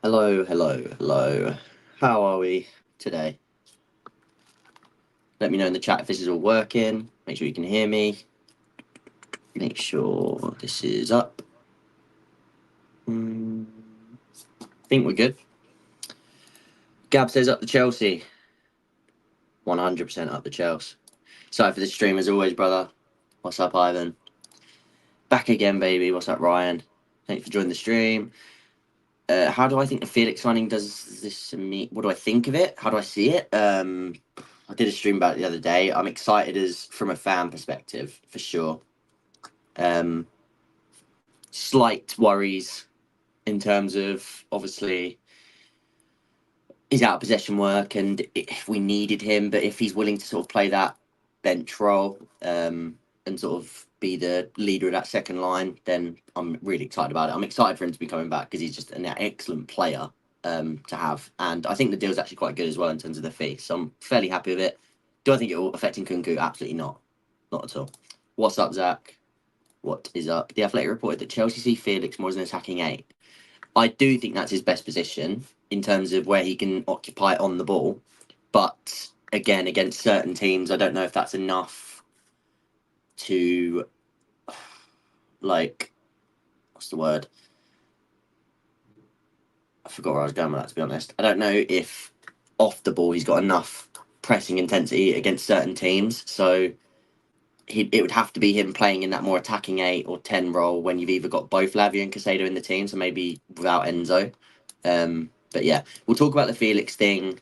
Hello, hello, hello. How are we today? Let me know in the chat if this is all working. Make sure you can hear me. Make sure this is up. I think we're good. Gab says up the Chelsea. 100% up the Chelsea. Sorry for the stream as always, brother. What's up, Ivan? Back again, baby. What's up, Ryan? Thanks for joining the stream. How do I think the Felix signing does this to me? What do I think of it? How do I see it? I did a stream about it the other day. I'm excited as from a fan perspective, for sure. Slight worries in terms of obviously his out of possession work and if we needed him, but if he's willing to sort of play that bench role and sort of be the leader of that second line, then I'm really excited about it. I'm excited for him to be coming back because he's just an excellent player to have, and I think the deal's actually quite good as well in terms of the fee. So I'm fairly happy with it. Do I think it will affect Nkunku? Absolutely not, not at all. What's up, Zach? What is up? The Athletic reported that Chelsea see Felix more as an attacking eight. I do think that's his best position in terms of where he can occupy on the ball. But again, against certain teams, I don't know if that's enough to, like, what's the word? I forgot where I was going with that, to be honest. I don't know if off the ball he's got enough pressing intensity against certain teams. So it would have to be him playing in that more attacking 8 or 10 role when you've either got both Lavia and Casado in the team, so maybe without Enzo. But yeah, we'll talk about the Felix thing.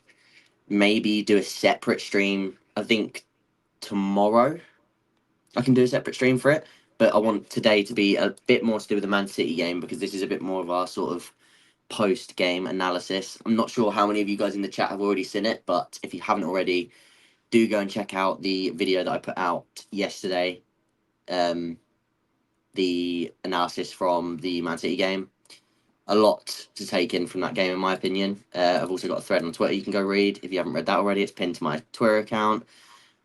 Maybe do a separate stream. I think tomorrow I can do a separate stream for it. But I want today to be a bit more to do with the Man City game because this is a bit more of our sort of post game analysis. I'm not sure how many of you guys in the chat have already seen it, but if you haven't already, do go and check out the video that I put out yesterday. The analysis from the Man City game. A lot to take in from that game, in my opinion. I've also got a thread on Twitter you can go read. If you haven't read that already, it's pinned to my Twitter account.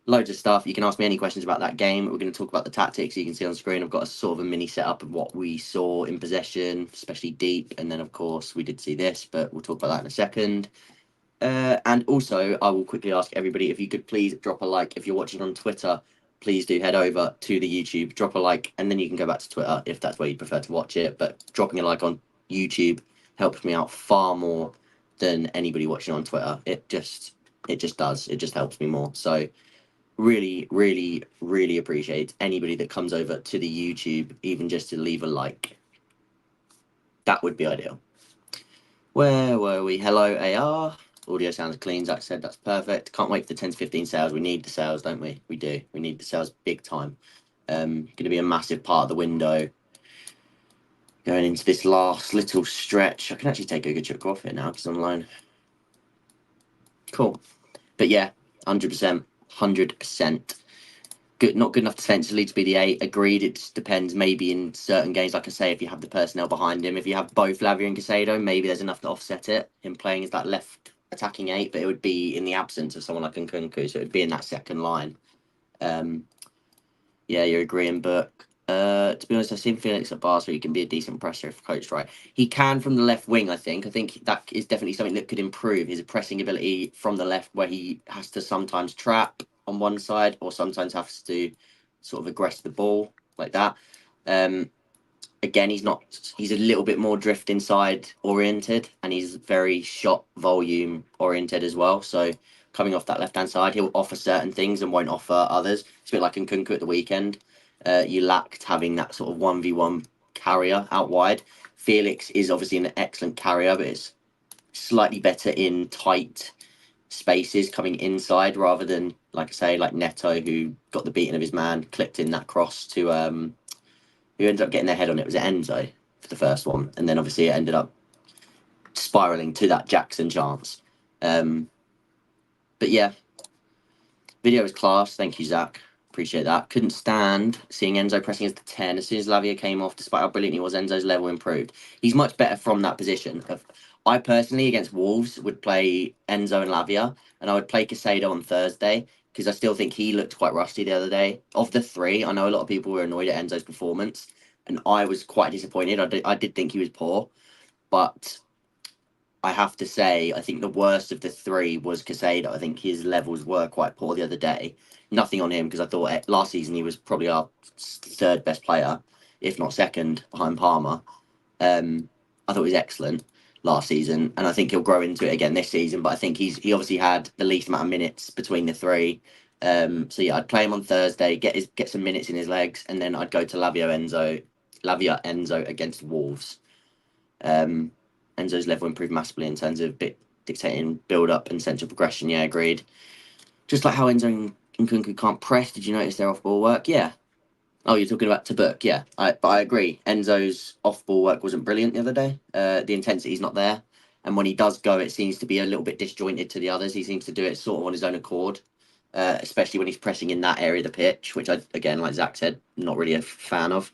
Loads of stuff. You can ask me any questions about that game. We're going to talk about the tactics. You can see on screen, I've got a sort of a mini setup of what we saw in possession, especially deep. And then, of course, we did see this, but we'll talk about that in a second. And also, I will quickly ask everybody if you could please drop a like. If you're watching on Twitter, please do head over to the YouTube, drop a like, and then you can go back to Twitter if that's where you prefer to watch it. But dropping a like on YouTube helps me out far more than anybody watching on Twitter. It just does. It just helps me more. So really, really, really appreciate anybody that comes over to the YouTube, even just to leave a like. That would be ideal. Where were we? Hello, AR. Audio sounds clean. Zach said that's perfect. Can't wait for the 10 to 15 sales. We need the sales, don't we? We do. We need the sales big time. Going to be a massive part of the window going into this last little stretch. I can actually take a good chunk off it now because I'm alone. Cool. But yeah, 100%. 100%. Good, not good enough defensively to be the 8. Agreed. It depends. Maybe in certain games, like I say, if you have the personnel behind him, if you have both Lavia and Casado, maybe there's enough to offset it. Him playing as that left attacking 8, but it would be in the absence of someone like Nkunku, so it would be in that second line. Yeah, you're agreeing, Book. To be honest, I've seen Felix at Barca. He can be a decent presser if coached right. He can from the left wing, I think. I think that is definitely something that could improve his pressing ability from the left, where he has to sometimes trap on one side or sometimes has to sort of aggress the ball like that. Again, he's a little bit more drift inside oriented and he's very shot volume oriented as well. So coming off that left hand side, he'll offer certain things and won't offer others. It's a bit like Nkunku at the weekend. You lacked having that sort of 1v1 carrier out wide. Felix is obviously an excellent carrier, but it's slightly better in tight spaces coming inside rather than, like I say, like Neto, who got the beating of his man, clipped in that cross to who ended up getting their head on it. Was it Enzo for the first one? And then obviously it ended up spiraling to that Jackson chance. But yeah, video was class. Thank you, Zach. Appreciate that. Couldn't stand seeing Enzo pressing as the 10. As soon as Lavia came off, despite how brilliant he was, Enzo's level improved. He's much better from that position. I personally, against Wolves, would play Enzo and Lavia, and I would play Casado on Thursday because I still think he looked quite rusty the other day. Of the three, I know a lot of people were annoyed at Enzo's performance, and I was quite disappointed. I did think he was poor, but I have to say, I think the worst of the three was Casado. I think his levels were quite poor the other day. Nothing on him because I thought last season he was probably our third best player, if not second, behind Palmer. I thought he was excellent last season, and I think he'll grow into it again this season. But I think he obviously had the least amount of minutes between the three. So yeah, I'd play him on Thursday, get some minutes in his legs, and then I'd go to Lavia Enzo against Wolves. Enzo's level improved massively in terms of dictating build up and central progression. Yeah, agreed. Just like how Enzo and Kunku can't press. Did you notice their off ball work? Yeah. Oh, you're talking about Tabuk, yeah. But I agree. Enzo's off-ball work wasn't brilliant the other day. The intensity's not there, and when he does go, it seems to be a little bit disjointed to the others. He seems to do it sort of on his own accord, especially when he's pressing in that area of the pitch, which I, again, like Zach said, not really a fan of.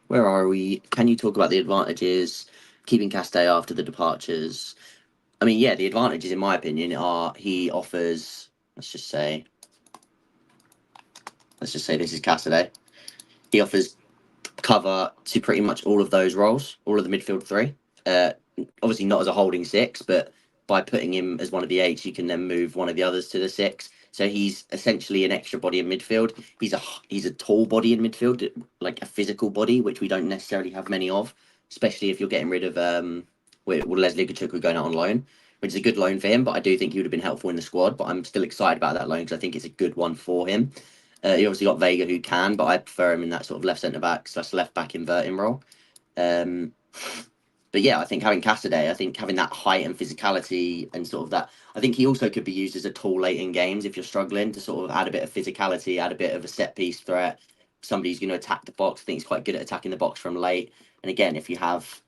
Where are we? Can you talk about the advantages keeping Castell after the departures? I mean, yeah, the advantages, in my opinion, are he offers. Let's just say this is Castell. He offers cover to pretty much all of those roles, all of the midfield three. Obviously not as a holding six, but by putting him as one of the eights, you can then move one of the others to the six. So he's essentially an extra body in midfield. He's a tall body in midfield, like a physical body, which we don't necessarily have many of, especially if you're getting rid of Leslie Kachuk going out on loan, which is a good loan for him. But I do think he would have been helpful in the squad. But I'm still excited about that loan because I think it's a good one for him. You obviously got Vega who can, but I prefer him in that sort of left centre back / left back inverting role. But yeah, I think having Cassidy, I think having that height and physicality and sort of that, I think he also could be used as a tool late in games if you're struggling to sort of add a bit of physicality, add a bit of a set piece threat. Somebody's going to attack the box. I think he's quite good at attacking the box from late. And again, if you have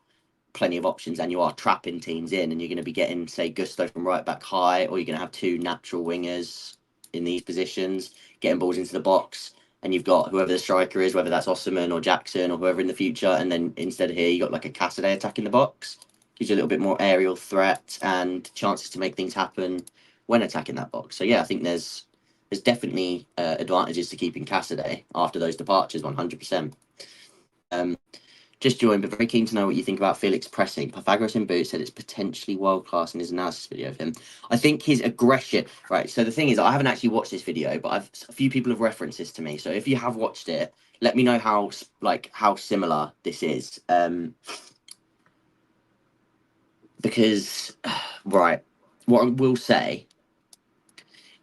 plenty of options and you are trapping teams in and you're going to be getting, say, Gusto from right back high, or you're going to have two natural wingers in these positions, getting balls into the box, and you've got whoever the striker is, whether that's Osserman or Jackson or whoever in the future, and then instead of here, you got like a Cassidy attacking the box. Gives you a little bit more aerial threat and chances to make things happen when attacking that box. So yeah, I think there's definitely advantages to keeping Cassidy after those departures, 100%. Just joined, but very keen to know what you think about Felix pressing. Pythagoras in Boots said it's potentially world class in his analysis video of him. I think his aggression, right? So the thing is, I haven't actually watched this video, but a few people have referenced this to me. So if you have watched it, let me know how similar this is. Because, right, what I will say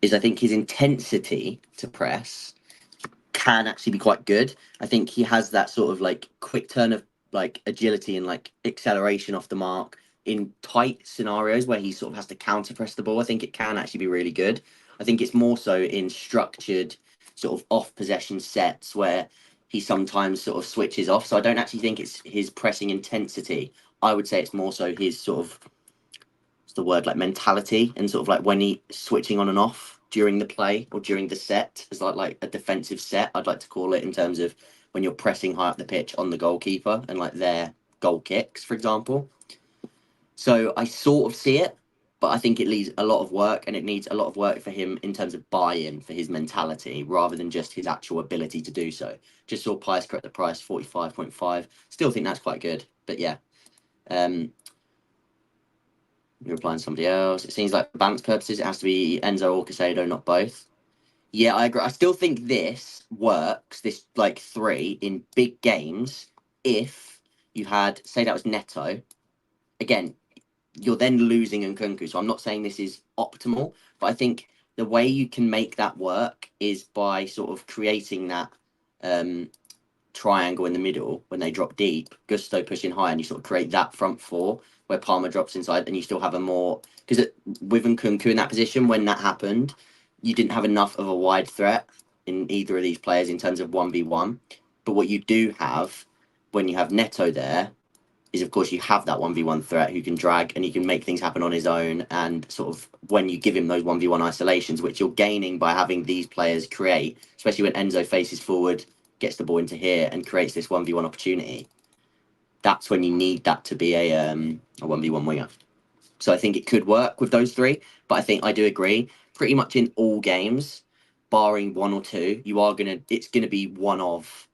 is I think his intensity to press can actually be quite good. I think he has that sort of like quick turn of like agility and like acceleration off the mark in tight scenarios where he sort of has to counter press the ball. I think it can actually be really good. I think it's more so in structured sort of off possession sets where he sometimes sort of switches off. So I don't actually think it's his pressing intensity. I would say it's more so his sort of, what's the word, like mentality and sort of like when he switching on and off during the play or during the set as like a defensive set, I'd like to call it, in terms of when you're pressing high up the pitch on the goalkeeper and like their goal kicks, for example. So I sort of see it, but I think it needs a lot of work, and it needs a lot of work for him in terms of buy-in for his mentality rather than just his actual ability to do so. Just saw Pius correct the price, 45.5. Still think that's quite good, but yeah. You're replying to somebody else. It seems like for balance purposes, it has to be Enzo or Casado, not both. Yeah, I agree. I still think this works, this like three in big games, if you had, say that was Neto. Again, you're then losing Nkunku. So I'm not saying this is optimal, but I think the way you can make that work is by sort of creating that triangle in the middle when they drop deep, Gusto pushing high, and you sort of create that front four where Palmer drops inside, and you still have a more, because with Nkunku in that position, when that happened, you didn't have enough of a wide threat in either of these players in terms of 1v1. But what you do have when you have Neto there is, of course, you have that 1v1 threat who can drag and he can make things happen on his own. And sort of when you give him those 1v1 isolations, which you're gaining by having these players create, especially when Enzo faces forward, gets the ball into here and creates this 1v1 opportunity, that's when you need that to be a 1v1 winger. So I think it could work with those three, but I think I do agree pretty much in all games, barring one or two, it's gonna be one of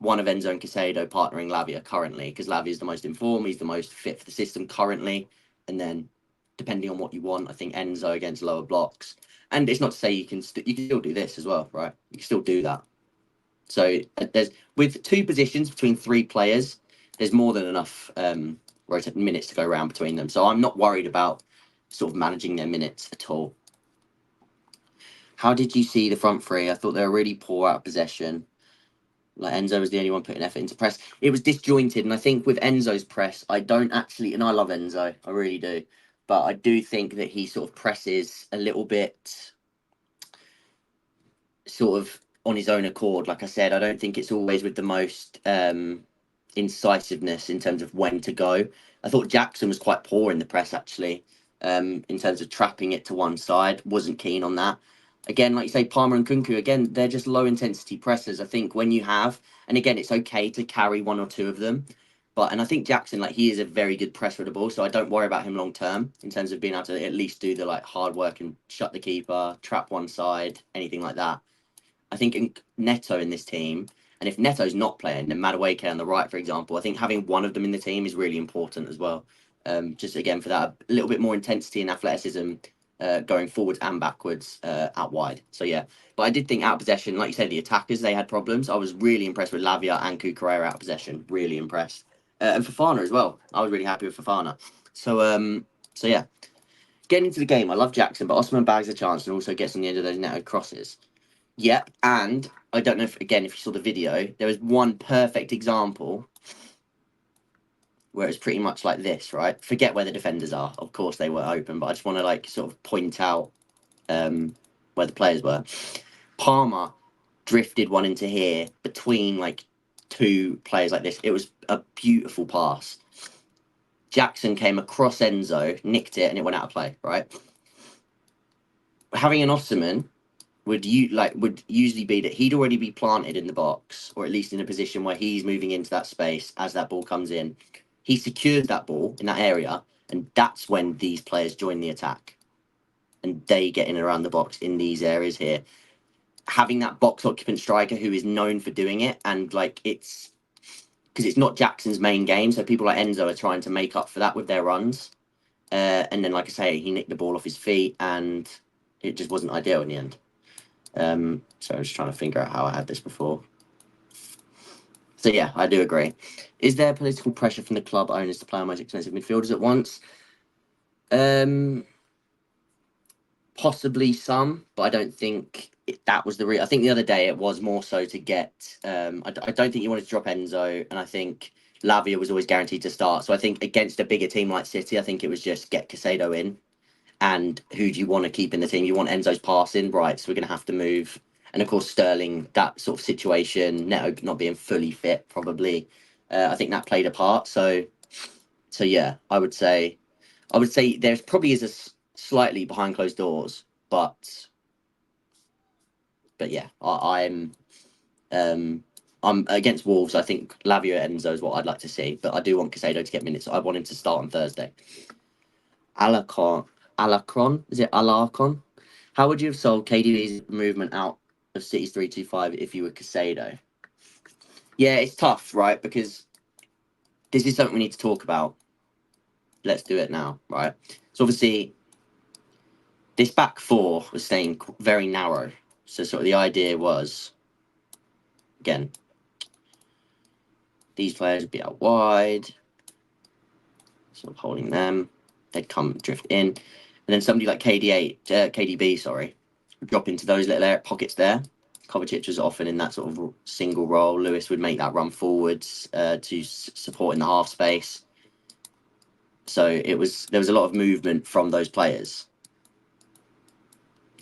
one of Enzo and Caicedo partnering Lavia currently, because Lavia is the most informed, he's the most fit for the system currently. And then, depending on what you want, I think Enzo against lower blocks. And it's not to say you can still do this as well, right? You can still do that. So there's with 2 positions between 3 players, there's more than enough minutes to go around between them. So I'm not worried about sort of managing their minutes at all. How did you see the front 3? I thought they were really poor out of possession. Like Enzo was the only one putting effort into press. It was disjointed, and I think with Enzo's press, I don't actually, and I love Enzo, I really do, but I do think that he sort of presses a little bit sort of on his own accord. Like I said, I don't think it's always with the most incisiveness in terms of when to go. I thought Jackson was quite poor in the press, actually, in terms of trapping it to one side. Wasn't keen on that. Again, like you say, Palmer and Kunku, again, they're just low intensity pressers. I think when you have, and again, it's okay to carry 1 or 2 of them. And I think Jackson, like, he is a very good presser of the ball, so I don't worry about him long term in terms of being able to at least do the like hard work and shut the keeper, trap one side, anything like that. I think Neto in this team, and if Neto's not playing, then Madueke on the right, for example, I think having one of them in the team is really important as well. Just again for that a little bit more intensity and athleticism going forwards and backwards out wide. So yeah, but I did think out of possession, like you said, the attackers, they had problems. I was really impressed with Lavia and Cucurella out of possession. Really impressed, and Fofana as well. I was really happy with Fofana. So yeah, getting into the game, I love Jackson, but Osman bags a chance and also gets on the end of those Neto crosses. Yep, and I don't know if you saw the video, there was one perfect example where it's pretty much like this, right? Forget where the defenders are. Of course they were open, but I just want to like sort of point out where the players were. Palmer drifted one into here between like 2 players like this. It was a beautiful pass. Jackson came across Enzo, nicked it, and it went out of play, right? Having an Ottoman would usually be that he'd already be planted in the box, or at least in a position where he's moving into that space as that ball comes in. He secured that ball in that area, and that's when these players join the attack, and they get in and around the box in these areas here. Having that box occupant striker who is known for doing it, and like it's because it's not Jackson's main game, so people like Enzo are trying to make up for that with their runs. And then, like I say, he nicked the ball off his feet, and it just wasn't ideal in the end. So I was trying to figure out how I had this before. So yeah, I do agree. Is there political pressure from the club owners to play our most expensive midfielders at once? Possibly some, but I don't think that was the real. I think the other day it was more so to get. I don't think you wanted to drop Enzo, and I think Lavia was always guaranteed to start. So I think against a bigger team like City, I think it was just get Caicedo in. And who do you want to keep in the team? You want Enzo's passing, right? So we're going to have to move. And of course, Sterling, that sort of situation, Neto not being fully fit, probably. I think that played a part. So yeah, I would say there's probably is a slightly behind closed doors, but yeah, I'm against Wolves. I think Lavia Enzo is what I'd like to see, but I do want Caicedo to get minutes. I want him to start on Thursday. Alacron, is it Alarcon? How would you have solved KDB's movement out of City's 3-2-5 if you were Caicedo? Yeah, it's tough, right? Because this is something we need to talk about. Let's do it now, right? So obviously, this back 4 was staying very narrow. So sort of the idea was, again, these players would be out wide, sort of holding them. They'd come drift in, and then somebody like KDB, would drop into those little pockets there. Kovacic was often in that sort of single role. Lewis would make that run forwards to support in the half space. So there was a lot of movement from those players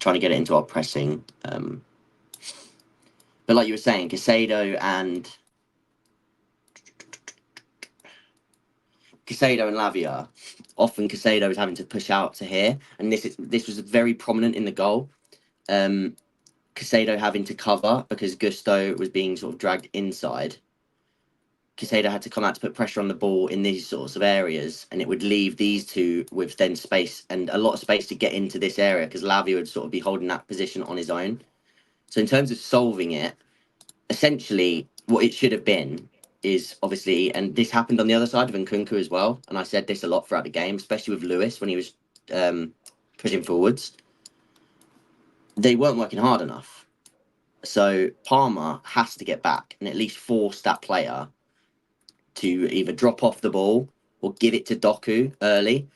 trying to get it into our pressing. But like you were saying, Caicedo and Lavia, often Caicedo was having to push out to here, and this was very prominent in the goal. Caicedo having to cover because Gusto was being sort of dragged inside. Caicedo had to come out to put pressure on the ball in these sorts of areas, and it would leave these two with then space and a lot of space to get into this area because Lavia would sort of be holding that position on his own. So in terms of solving it, essentially what it should have been is obviously, and this happened on the other side of Nkunku as well. And I said this a lot throughout the game, especially with Lewis when he was pushing forwards. They weren't working hard enough. So Palmer has to get back and at least force that player to either drop off the ball or give it to Doku early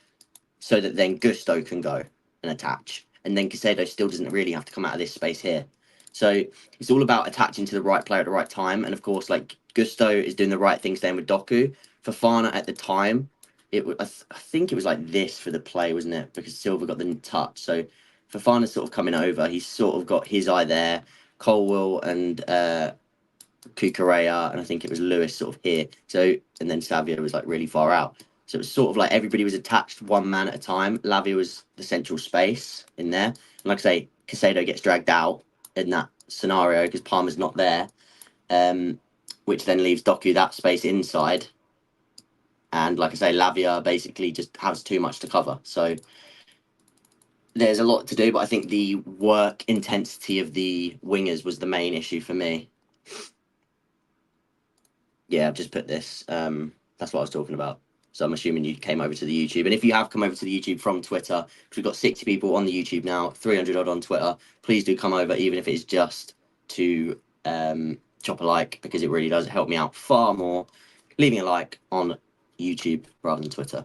so that then Gusto can go and attach. And then Caicedo still doesn't really have to come out of this space here. So it's all about attaching to the right player at the right time. And of course, like Gusto is doing the right thing staying with Doku. Fofana at the time, I think it was like this for the play, wasn't it? Because Silva got the touch. So Fofana's sort of coming over. He's sort of got his eye there. Colwell and Cucurella, and I think it was Lewis sort of here. So, and then Savio was like really far out. So it was sort of like everybody was attached one man at a time. Lavia was the central space in there. And like I say, Caicedo gets dragged out in that scenario because Palmer's not there, which then leaves Doku that space inside. And like I say, Lavia basically just has too much to cover. So there's a lot to do, but I think the work intensity of the wingers was the main issue for me. Yeah, I've just put this. That's what I was talking about. So I'm assuming you came over to the YouTube. And if you have come over to the YouTube from Twitter, because we've got 60 people on the YouTube now, 300 odd on Twitter, please do come over, even if it's just to chop a like, because it really does help me out far more. Leaving a like on YouTube rather than Twitter.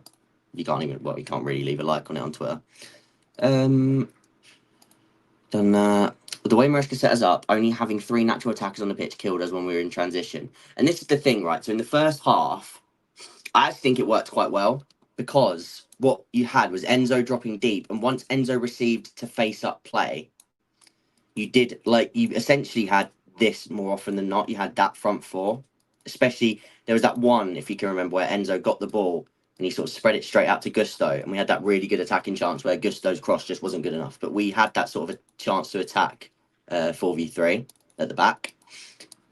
You can't really leave a like on it on Twitter. Done that. The way Maresca set us up, only having 3 natural attackers on the pitch killed us when we were in transition. And this is the thing, right? So in the first half, I think it worked quite well because what you had was Enzo dropping deep. And once Enzo received to face up play, you essentially had this more often than not. You had that front 4, especially there was that one, if you can remember, where Enzo got the ball and he sort of spread it straight out to Gusto. And we had that really good attacking chance where Gusto's cross just wasn't good enough. But we had that sort of a chance to attack 4v3 at the back.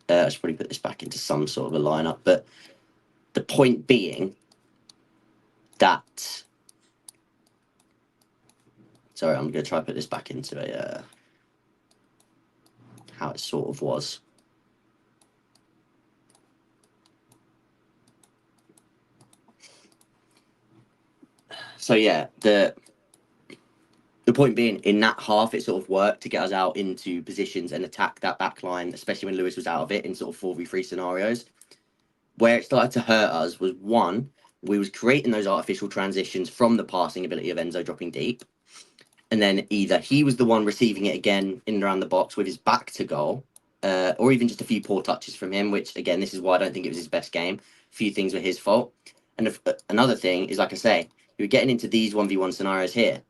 I should probably put this back into some sort of a lineup. But the point being that... Sorry, I'm going to try to put this back into a... how it sort of was. So yeah, the point being, in that half, it sort of worked to get us out into positions and attack that back line, especially when Lewis was out of it in sort of 4v3 scenarios. Where it started to hurt us was, one, we was creating those artificial transitions from the passing ability of Enzo dropping deep. And then either he was the one receiving it again in and around the box with his back to goal, or even just a few poor touches from him, which, again, this is why I don't think it was his best game. A few things were his fault. And another thing is, like I say, you're getting into these 1v1 scenarios here,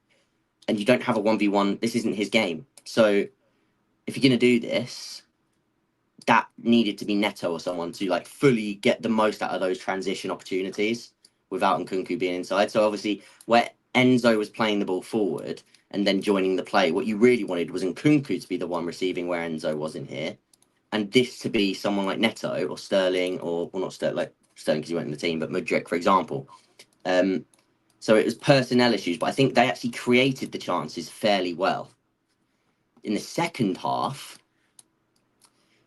and you don't have a 1v1. This isn't his game. So if you're going to do this, that needed to be Neto or someone to like fully get the most out of those transition opportunities without Nkunku being inside. So obviously where Enzo was playing the ball forward and then joining the play, what you really wanted was Nkunku to be the one receiving where Enzo was in here. And this to be someone like Neto or Sterling, or well, not Sterling, like Sterling because he went in the team, but Mudryk, for example. So it was personnel issues, but I think they actually created the chances fairly well. In the second half,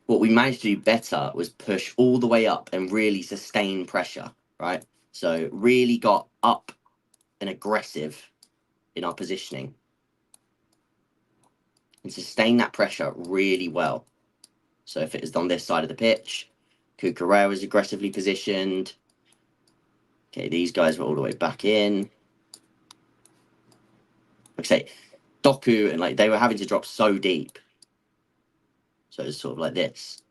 what we managed to do better was push all the way up and really sustain pressure, right? So really got up and aggressive in our positioning and sustain that pressure really well. So if it is on this side of the pitch, Cucurella was aggressively positioned. Okay, these guys were all the way back in. Like I say, Doku and like they were having to drop so deep. So it's sort of like this.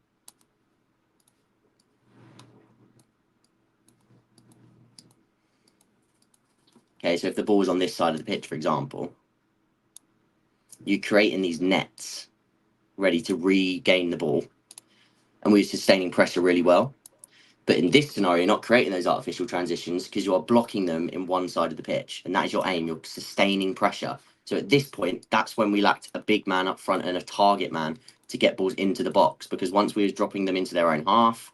Okay, so if the ball was on this side of the pitch, for example, you're creating these nets ready to regain the ball. And we're sustaining pressure really well. But in this scenario, you're not creating those artificial transitions because you are blocking them in one side of the pitch. And that is your aim. You're sustaining pressure. So at this point, that's when we lacked a big man up front and a target man to get balls into the box. Because once we was dropping them into their own half,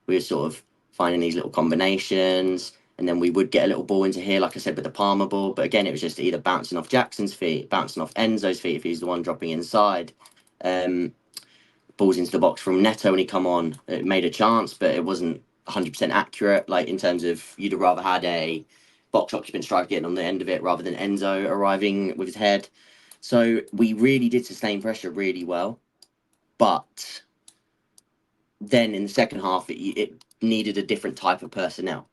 we were sort of finding these little combinations. And then we would get a little ball into here, like I said, with the Palmer ball. But again, it was just either bouncing off Jackson's feet, bouncing off Enzo's feet if he's the one dropping inside. balls into the box from Neto when he come on. It made a chance, but it wasn't 100% accurate. Like, in terms of, you'd have rather had a box occupant striker getting on the end of it rather than Enzo arriving with his head. So we really did sustain pressure really well. But then in the second half, it needed a different type of personnel.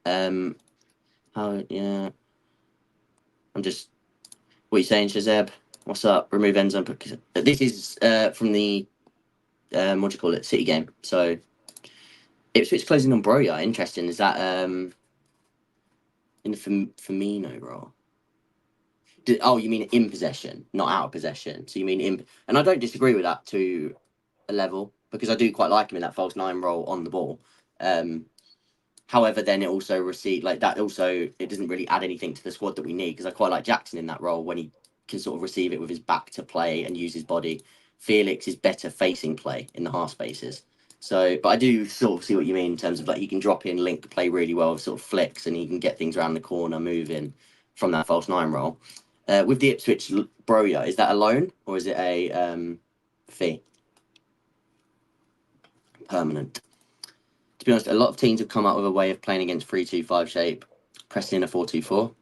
Yeah. I'm just... What are you saying, Shazeb? What's up? Remove Enzo. This is from the... what do you call it? City game. So Ipswich closing on Broja. Interesting. Is that in the Firmino role? Oh, you mean in possession, not out of possession. So you mean in... And I don't disagree with that to a level, because I do quite like him in that false nine role on the ball. However, then it also like that. Also, it doesn't really add anything to the squad that we need, because I quite like Jackson in that role when he can sort of receive it with his back to play and use his body. Felix is better facing play in the half spaces. So, but I do sort of see what you mean in terms of, like, he can drop in, link play really well with sort of flicks, and he can get things around the corner moving from that false nine role. With the Ipswich Broja, is that a loan or is it a fee? Permanent. To be honest, a lot of teams have come up with a way of playing against 3-2-5 shape, pressing in a 4-2-4.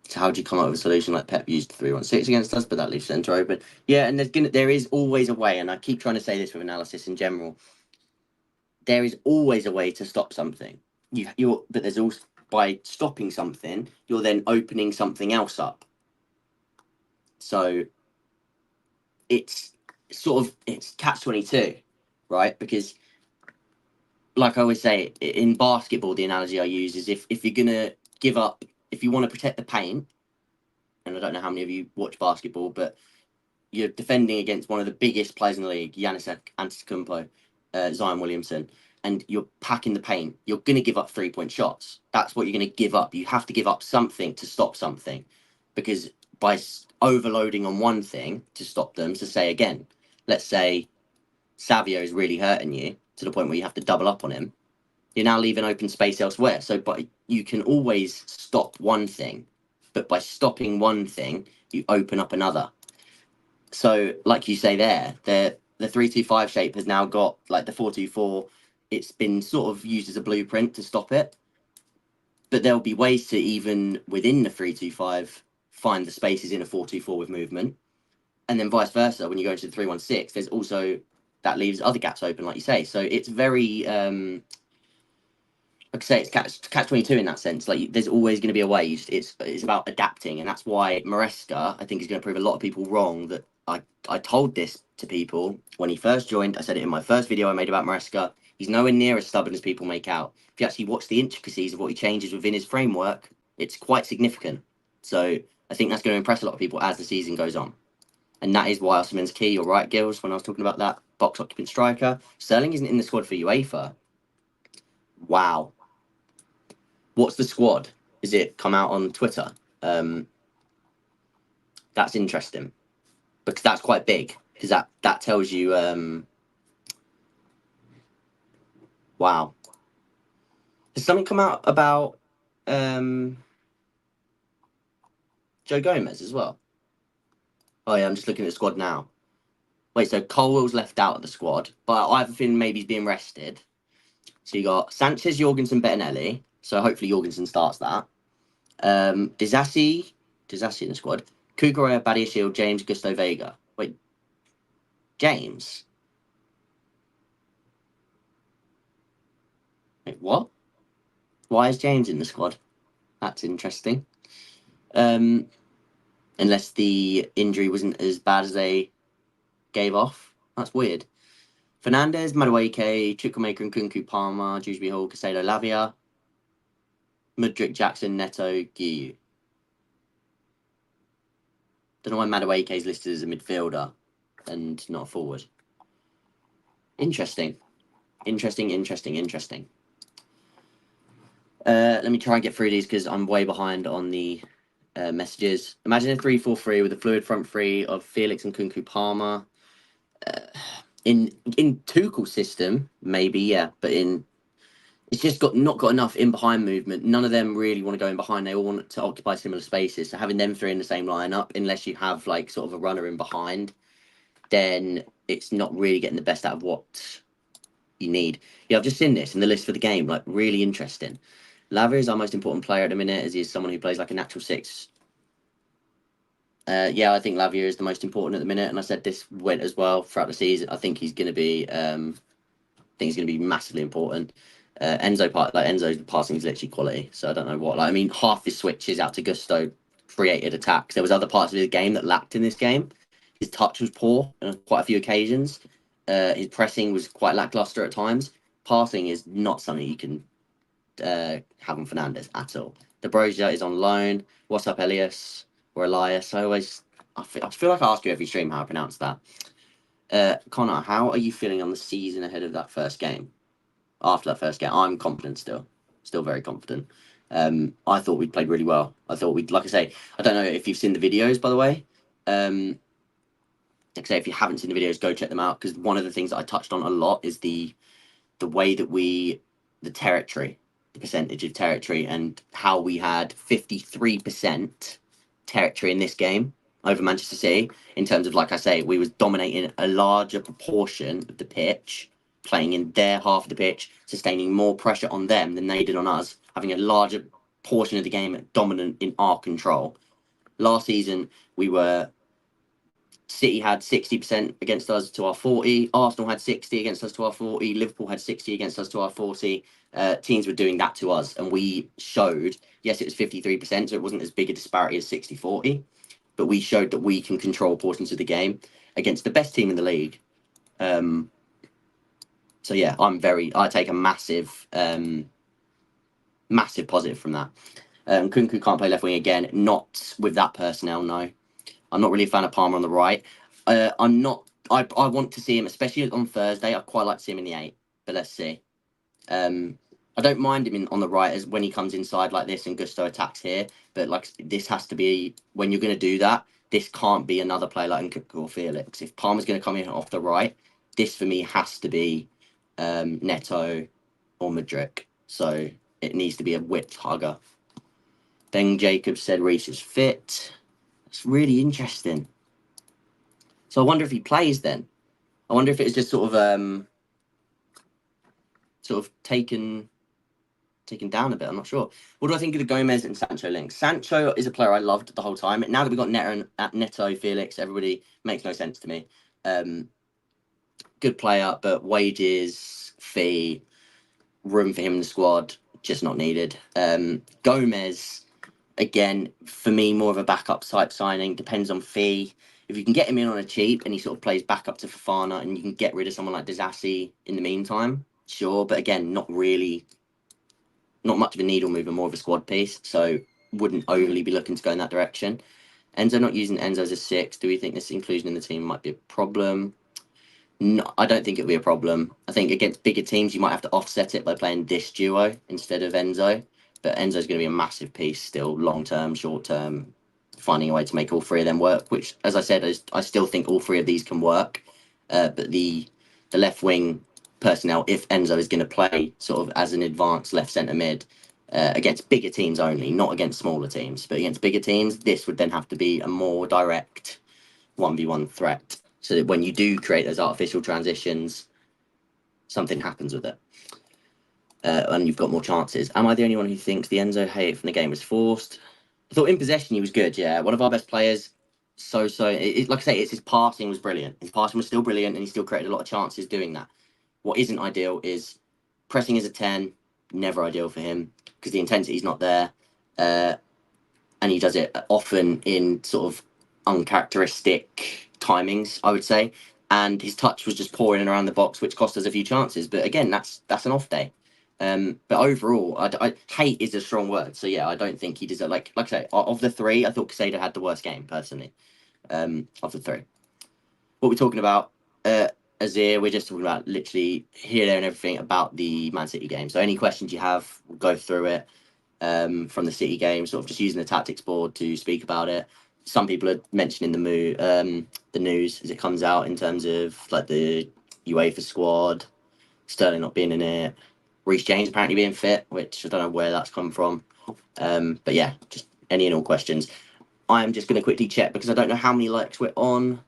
So how do you come up with a solution? Like Pep used 3-1-6 against us, but that leaves centre open. Yeah, and there is always a way, and I keep trying to say this with analysis in general. There is always a way to stop something. But there's also, by stopping something, you're then opening something else up. So it's catch-22, right? Because, like I always say, in basketball, the analogy I use is if you're going to give up, if you want to protect the paint, and I don't know how many of you watch basketball, but you're defending against one of the biggest players in the league, Giannis Antetokounmpo, Zion Williamson, and you're packing the paint, you're going to give up 3-point shots. That's what you're going to give up. You have to give up something to stop something, because by overloading on one thing to stop them, to say again, let's say Savio is really hurting you to the point where you have to double up on him, you're now leaving open space elsewhere. So, but you can always stop one thing, but by stopping one thing, you open up another. So, like you say there, the 3-2-5 shape has now got, like, the 4-2-4. It's been sort of used as a blueprint to stop it. But there'll be ways to, even within the 3-2-5, find the spaces in a 4-2-4 with movement. And then vice versa, when you go into the 3-1-6, there's also, that leaves other gaps open, like you say. So it's very, like I say, it's catch-22 in that sense. Like, there's always going to be a way. It's about adapting, and that's why Maresca, I think, is going to prove a lot of people wrong. That I told this to people when he first joined. I said it in my first video I made about Maresca. He's nowhere near as stubborn as people make out. If you actually watch the intricacies of what he changes within his framework, it's quite significant. So I think that's going to impress a lot of people as the season goes on. And that is why Osimhen's key. You're right, Gills, when I was talking about that box occupant striker. Sterling isn't in the squad for UEFA. Wow. What's the squad? Is it come out on Twitter? That's interesting, because that's quite big, because that tells you, wow. Has something come out about Joe Gomez as well? Oh yeah, I'm just looking at the squad now. Wait, so Colwell's left out of the squad, but I have a feeling maybe he's being rested. So you got Sanchez, Jorgensen, Bettinelli. So hopefully Jorgensen starts that. Disassi in the squad. Kukurea, Badiashile, James, Gusto Vega. Wait, James? Wait, what? Why is James in the squad? That's interesting. Unless the injury wasn't as bad as they gave off. That's weird. Fernandez, Madueke, Chukwuemeka and Kunku, Palmer, Dewsbury Hall, Casado, Lavia, Mudryk, Jackson, Neto, Giu. Don't know why Madueke is listed as a midfielder and not a forward. Interesting. Let me try and get through these because I'm way behind on the messages. Imagine a 3-4-3 with a fluid front three of Felix and Kunku Palmer. In Tuchel's system, maybe, yeah, but it's just not got enough in behind movement. None of them really want to go in behind. They all want to occupy similar spaces. So having them three in the same lineup, unless you have, like, sort of a runner in behind, then it's not really getting the best out of what you need. Yeah, I've just seen this in the list for the game. Like, really interesting. Lavia is our most important player at the minute, as he is someone who plays like a natural six. Yeah, I think Lavia is the most important at the minute, and I said this went as well throughout the season. I think he's going to be, massively important. Enzo's passing is literally quality, so I don't know what. Like, I mean, half his switches out to Gusto created attacks. There was other parts of his game that lacked in this game. His touch was poor on quite a few occasions. His pressing was quite lackluster at times. Passing is not something you can have on Fernandez at all. De Brozier is on loan. What's up, Elias or Elias? I feel like I ask you every stream how I pronounce that. Connor, how are you feeling on the season ahead of that first game? After that first game, I'm confident still very confident. I thought we'd played really well. I thought we'd, like I say, I don't know if you've seen the videos, by the way. Like I say, if you haven't seen the videos, go check them out, because one of the things that I touched on a lot is the way that the territory, the percentage of territory, and how we had 53% territory in this game over Manchester City, in terms of, like I say, we was dominating a larger proportion of the pitch, playing in their half of the pitch, sustaining more pressure on them than they did on us, having a larger portion of the game dominant in our control. Last season, City had 60% against us to our 40. Arsenal had 60 against us to our 40. Liverpool had 60 against us to our 40. Teams were doing that to us, and we showed, yes, it was 53%, so it wasn't as big a disparity as 60-40, but we showed that we can control portions of the game against the best team in the league. So yeah, I take a massive positive from that. Kunku can't play left wing again, not with that personnel, no. I'm not really a fan of Palmer on the right. I'm not. I want to see him, especially on Thursday. I'd quite like to see him in the 8, but let's see. I don't mind him on the right as when he comes inside like this and Gusto attacks here. But like, this has to be, when you're going to do that, this can't be another player like Nkunku or Felix. If Palmer's going to come in off the right, this for me has to be Neto or Mudryk. So it needs to be a width hugger. Ben Jacobs said Reece is fit. It's really interesting. So I wonder if he plays then. I wonder if it's just sort of taken down a bit. I'm not sure. What do I think of the Gomez and Sancho link? Sancho is a player I loved the whole time. Now that we've got Neto, Felix, everybody, makes no sense to me. Good player, but wages, fee, room for him in the squad, just not needed. Gomez, again, for me, more of a backup type signing. Depends on fee. If you can get him in on a cheap and he sort of plays back up to Fofana, and you can get rid of someone like Disasi in the meantime, sure. But again, not much of a needle mover, more of a squad piece. So wouldn't overly be looking to go in that direction. Enzo, not using Enzo as a 6. Do we think this inclusion in the team might be a problem? No, I don't think it'll be a problem. I think against bigger teams, you might have to offset it by playing this duo instead of Enzo. But Enzo's going to be a massive piece still, long term, short term, finding a way to make all three of them work. Which, as I said, I still think all three of these can work. But the left wing personnel, if Enzo is going to play sort of as an advanced left centre mid against bigger teams only, not against smaller teams, but against bigger teams, this would then have to be a more direct 1v1 threat, so that when you do create those artificial transitions, something happens with it. And you've got more chances. Am I the only one who thinks the Enzo hate from the game was forced? I thought in possession he was good, yeah. One of our best players. Like I say, his passing was brilliant. His passing was still brilliant, and he still created a lot of chances doing that. What isn't ideal is pressing as a 10, never ideal for him, because the intensity is not there. And he does it often in sort of uncharacteristic timings, I would say. And his touch was just poor in and around the box, which cost us a few chances. But again, that's an off day. But overall, I hate is a strong word. So yeah, I don't think he deserves, like I say, of the three, I thought Casado had the worst game personally. Of the three. What we're talking about, Azir, we're just talking about literally here, there, and everything about the Man City game. So any questions you have, we'll go through it. From the City game, sort of just using the tactics board to speak about it. Some people are mentioning the news as it comes out in terms of like the UEFA squad, Sterling not being in it, Reece James apparently being fit, which I don't know where that's come from. But yeah, just any and all questions. I'm just going to quickly check because I don't know how many likes we're on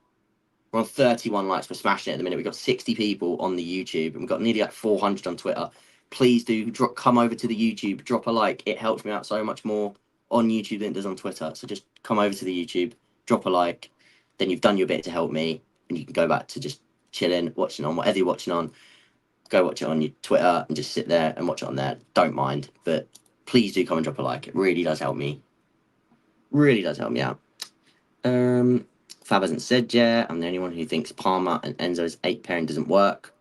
We're on 31 likes. We're smashing it at the minute. We've got 60 people on the YouTube, and we've got nearly like 400 on Twitter. Please do come over to the YouTube, drop a like. It helps me out so much more on YouTube than it does on Twitter. So just come over to the YouTube, drop a like. Then you've done your bit to help me, and you can go back to just chilling, watching on whatever you're watching on. Go watch it on your Twitter and just sit there and watch it on there. Don't mind, but please do come and drop a like. It really does help me. Really does help me out. Fab hasn't said yet. I'm the only one who thinks Palmer and Enzo's 8 pairing doesn't work.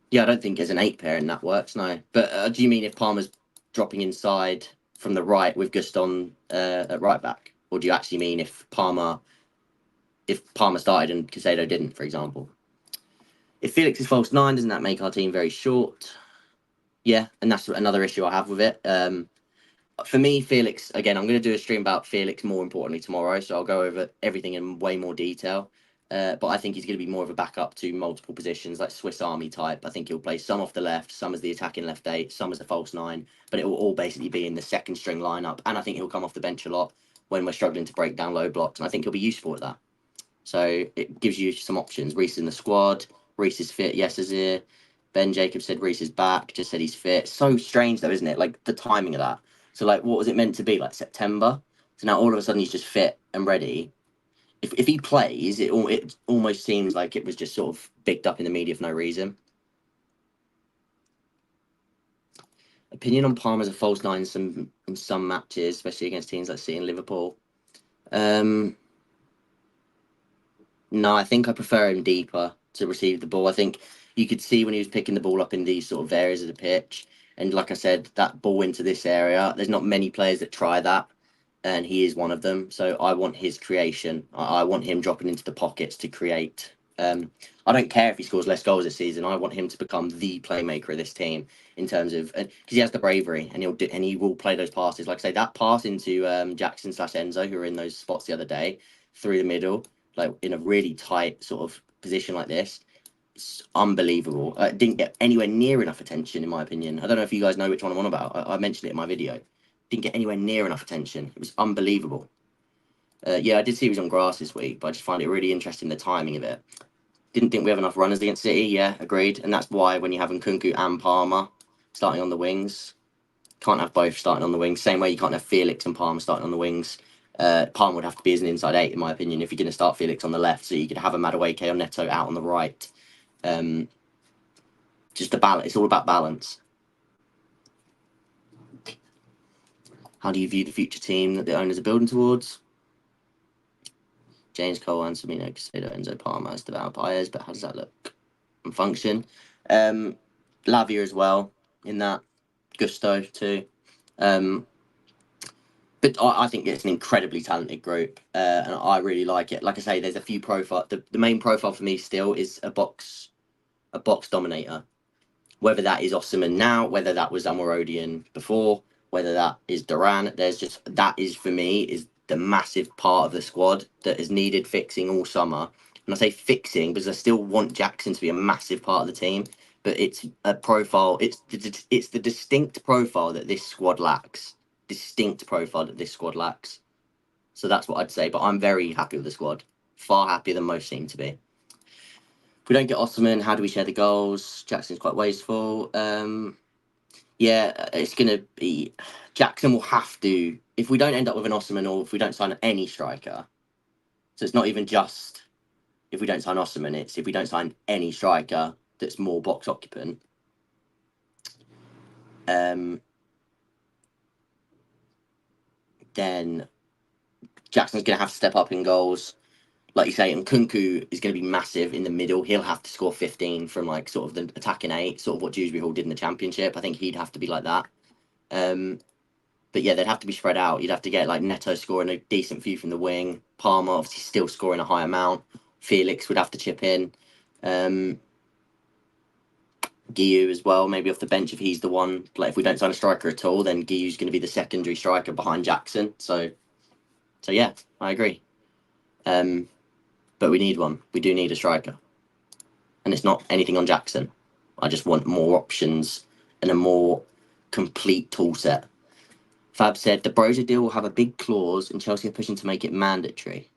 Yeah, I don't think as an 8 pairing that works, no. But do you mean if Palmer's dropping inside from the right with Guston at right back? Or do you actually mean if Palmer started and Casado didn't, for example? If Felix is false 9, doesn't that make our team very short? Yeah, and that's another issue I have with it. For me, Felix, again, I'm going to do a stream about Felix more importantly tomorrow, so I'll go over everything in way more detail. But I think he's going to be more of a backup to multiple positions, like Swiss Army type. I think he'll play some off the left, some as the attacking left 8, some as a false 9, but it will all basically be in the second string lineup. And I think he'll come off the bench a lot when we're struggling to break down low blocks, and I think he'll be useful at that. So it gives you some options. Reece in the squad. Reece is fit. Yes, Azir. Ben Jacobs said Reece is back. Just said he's fit. So strange though, isn't it? Like the timing of that. So like, what was it meant to be? Like September. So now all of a sudden he's just fit and ready. If he plays, it almost seems like it was just sort of bigged up in the media for no reason. Opinion on Palmer as a false 9 in some matches, especially against teams like City and Liverpool. No, I think I prefer him deeper to receive the ball. I think you could see when he was picking the ball up in these sort of areas of the pitch. And like I said, that ball into this area, there's not many players that try that. And he is one of them. So I want his creation. I want him dropping into the pockets to create. I don't care if he scores less goals this season. I want him to become the playmaker of this team in terms of, because he has the bravery and he will play those passes. Like I say, that pass into Jackson/Enzo, who were in those spots the other day, through the middle, like in a really tight sort of position like this. It's unbelievable. Didn't get anywhere near enough attention, in my opinion. I don't know if you guys know which one I'm on about. I mentioned it in my video. Didn't get anywhere near enough attention. It was unbelievable. Yeah, I did see he was on grass this week, but I just find it really interesting, the timing of it. Didn't think we have enough runners against City. Yeah, agreed. And that's why when you're having Nkunku and Palmer starting on the wings, can't have both starting on the wings. Same way you can't have Felix and Palmer starting on the wings. Palmer would have to be as an inside 8, in my opinion, if you're going to start Felix on the left. So you could have a Madueke or Neto out on the right. Just the balance. It's all about balance. How do you view the future team that the owners are building towards? James Cole, Anselmino, Casado, Enzo, Palmer as the vampires, but how does that look and function? Lavia as well in that. Gusto too. But I think it's an incredibly talented group, and I really like it. Like I say, there's a few profile. The main profile for me still is a box dominator. Whether that is Osimhen now, whether that was Amorodian before, whether that is Duran, that is for me is the massive part of the squad that is needed fixing all summer. And I say fixing because I still want Jackson to be a massive part of the team, but it's a profile. It's the distinct profile that this squad lacks. So that's what I'd say. But I'm very happy with the squad. Far happier than most seem to be. If we don't get Osimhen, how do we share the goals? Jackson's quite wasteful. Yeah, it's going to be... Jackson will have to... If we don't end up with an Osimhen or if we don't sign any striker, so it's not even just if we don't sign Osimhen, it's if we don't sign any striker that's more box occupant, then Jackson's going to have to step up in goals. Like you say, and Nkunku is going to be massive in the middle. He'll have to score 15 from like sort of the attacking 8, sort of what Dewsbury Hall did in the Championship. I think he'd have to be like that. But yeah, they'd have to be spread out. You'd have to get like Neto scoring a decent few from the wing. Palmer obviously still scoring a high amount. Felix would have to chip in. Guiu as well, maybe off the bench if he's the one. Like if we don't sign a striker at all, then Guiu's going to be the secondary striker behind Jackson. So yeah, I agree. But we need one. We do need a striker. And it's not anything on Jackson. I just want more options and a more complete tool set. Fab said, the Broza deal will have a big clause and Chelsea are pushing to make it mandatory.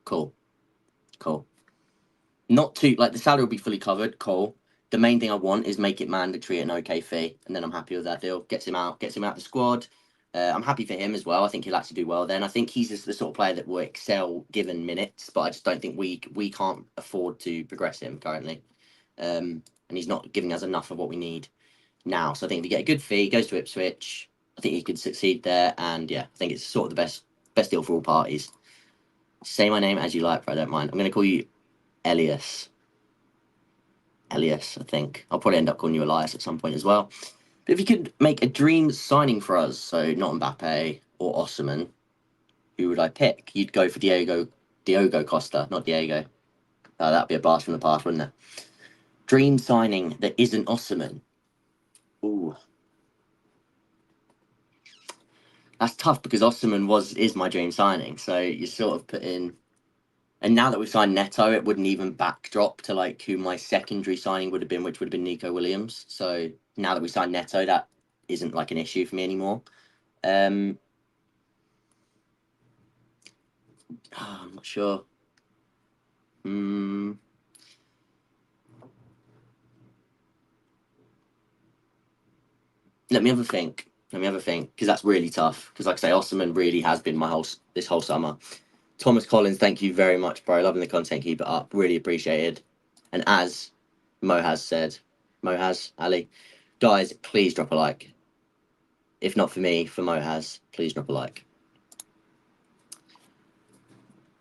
Cool. Cool. Not too like the salary will be fully covered. Cool. The main thing I want is make it mandatory at an okay fee, and then I'm happy with that deal. Gets him out the squad. I'm happy for him as well. I think he'll actually do well then. I think he's just the sort of player that will excel given minutes, but I just don't think we can't afford to progress him currently. And he's not giving us enough of what we need now. So I think if you get a good fee, goes to Ipswich, I think he could succeed there. And yeah, I think it's sort of the best deal for all parties. Say my name as you like, but I don't mind. I'm going to call you Elias. Elias, I think. I'll probably end up calling you Elias at some point as well. But if you could make a dream signing for us, so not Mbappe or Osimhen, who would I pick? You'd go for Diogo Costa, not Diego. That'd be a blast from the past, wouldn't it? Dream signing that isn't Osimhen. Ooh. That's tough because Osimhen is my dream signing. So you sort of put in, and now that we've signed Neto, it wouldn't even backdrop to like who my secondary signing would have been, which would have been Nico Williams. So now that we signed Neto, that isn't like an issue for me anymore. I'm not sure. Let me have a think. Because that's really tough. Because like I say, Osimhen really has been this whole summer. Thomas Collins, thank you very much, bro. Loving the content. Keep it up. Really appreciated. And as Mohaz said, Ali, guys, please drop a like. If not for me, for Mohaz, please drop a like.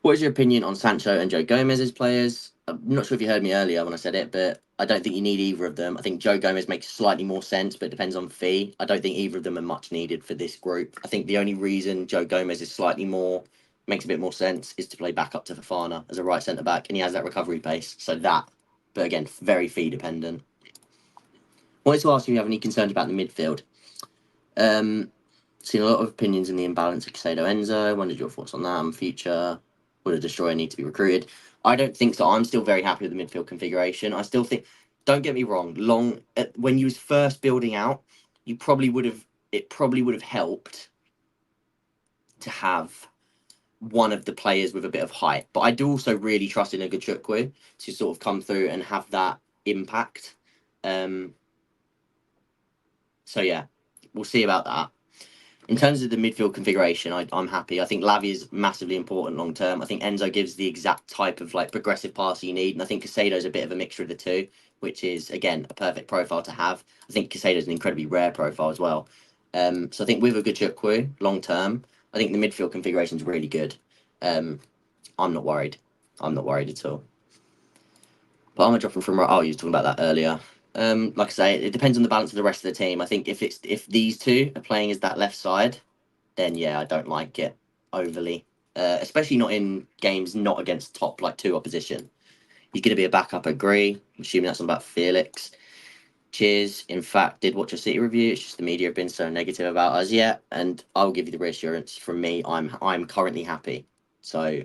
What is your opinion on Sancho and Joe Gomez as players? I'm not sure if you heard me earlier when I said it, but I don't think you need either of them. I think Joe Gomez makes slightly more sense, but it depends on fee. I don't think either of them are much needed for this group. I think the only reason Joe Gomez is makes a bit more sense is to play back up to Fofana as a right centre back, and he has that recovery pace. But again, very fee dependent. Wanted to ask if you have any concerns about the midfield. Seen a lot of opinions in the imbalance of Casado Enzo. Wondered your thoughts on that and future. Would a destroyer need to be recruited? I don't think so. I'm still very happy with the midfield configuration. I still think, don't get me wrong, when you was first building out, it probably would have helped to have one of the players with a bit of height. But I do also really trust in a Gachukwu to sort of come through and have that impact. So yeah, we'll see about that. In terms of the midfield configuration, I'm happy. I think Lavia is massively important long term. I think Enzo gives the exact type of like progressive passer you need, and I think Casado is a bit of a mixture of the two, which is again a perfect profile to have. I think Casado is an incredibly rare profile as well. So I think with a Gachukwu long term, I think the midfield configuration is really good. I'm not worried. I'm not worried at all. But I'm dropping from right. Oh, you were talking about that earlier. Like I say, it depends on the balance of the rest of the team. I think if these two are playing as that left side, then yeah, I don't like it overly. Especially not in games not against top like two opposition. He's going to be a backup, I agree. I'm assuming that's all about Felix. Cheers. In fact, did watch a City review. It's just the media have been so negative about us yet, and I'll give you the reassurance from me. I'm currently happy. So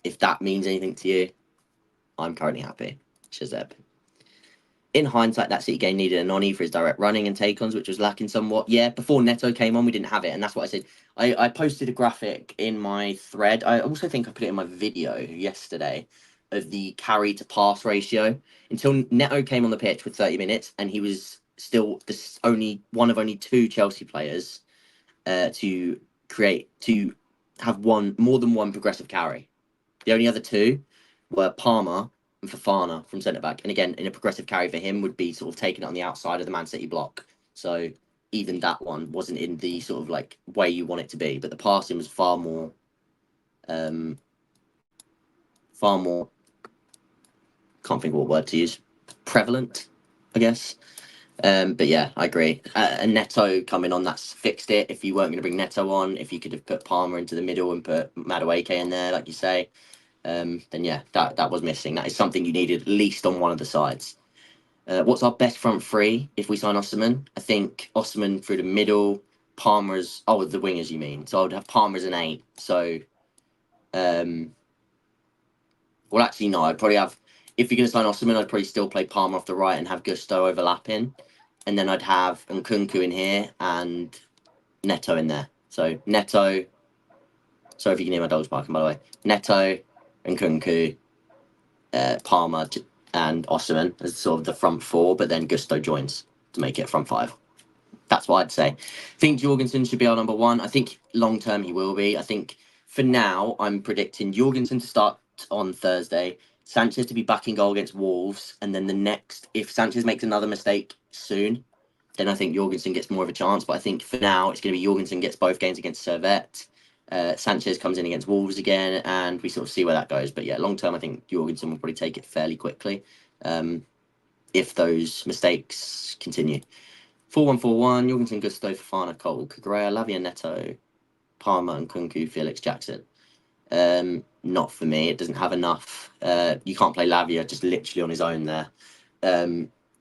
if that means anything to you, I'm currently happy. Shazeb. In hindsight, that City game needed a nonny for his direct running and take-ons, which was lacking somewhat. Yeah, before Neto came on, we didn't have it, and that's what I said. I posted a graphic in my thread. I also think I put it in my video yesterday of the carry to pass ratio until Neto came on the pitch for 30 minutes, and he was still only two Chelsea players to have more than one progressive carry. The only other two were Palmer and Fofana from centre back. And again, in a progressive carry for him would be sort of taking it on the outside of the Man City block. So even that one wasn't in the sort of like way you want it to be. But the passing was far more can't think of what word to use. Prevalent, I guess. But yeah, I agree. And Neto coming on, that's fixed it. If you weren't going to bring Neto on, if you could have put Palmer into the middle and put Madueke in there, like you say, then yeah, that was missing. That is something you needed at least on one of the sides. What's our best front three if we sign Osimhen? I think Osimhen through the middle, Palmer's the wingers you mean. So I would have Palmer as an 8. So well actually no, I'd probably have, if you're gonna sign Osimhen, I'd probably still play Palmer off the right and have Gusto overlapping. And then I'd have Nkunku in here and Neto in there. So Neto, sorry if you can hear my dogs barking by the way. Neto, Nkunku, Palmer, and Osimhen as sort of the front four, but then Gusto joins to make it front five. That's what I'd say. I think Jorgensen should be our number one. I think long term he will be. I think for now I'm predicting Jorgensen to start on Thursday, Sanchez to be back in goal against Wolves, and then the next, if Sanchez makes another mistake soon, then I think Jorgensen gets more of a chance. But I think for now it's going to be Jorgensen gets both games against Servette. Sanchez comes in against Wolves again, and we sort of see where that goes. But yeah, long term, I think Jorgensen will probably take it fairly quickly if those mistakes continue. 4-1-4-1, Jorgensen, Gusto, Fofana, Cole, Correa, Lavia, Neto, Palmer, and Nkunku, Felix, Jackson. Not for me. It doesn't have enough. You can't play Lavia just literally on his own there.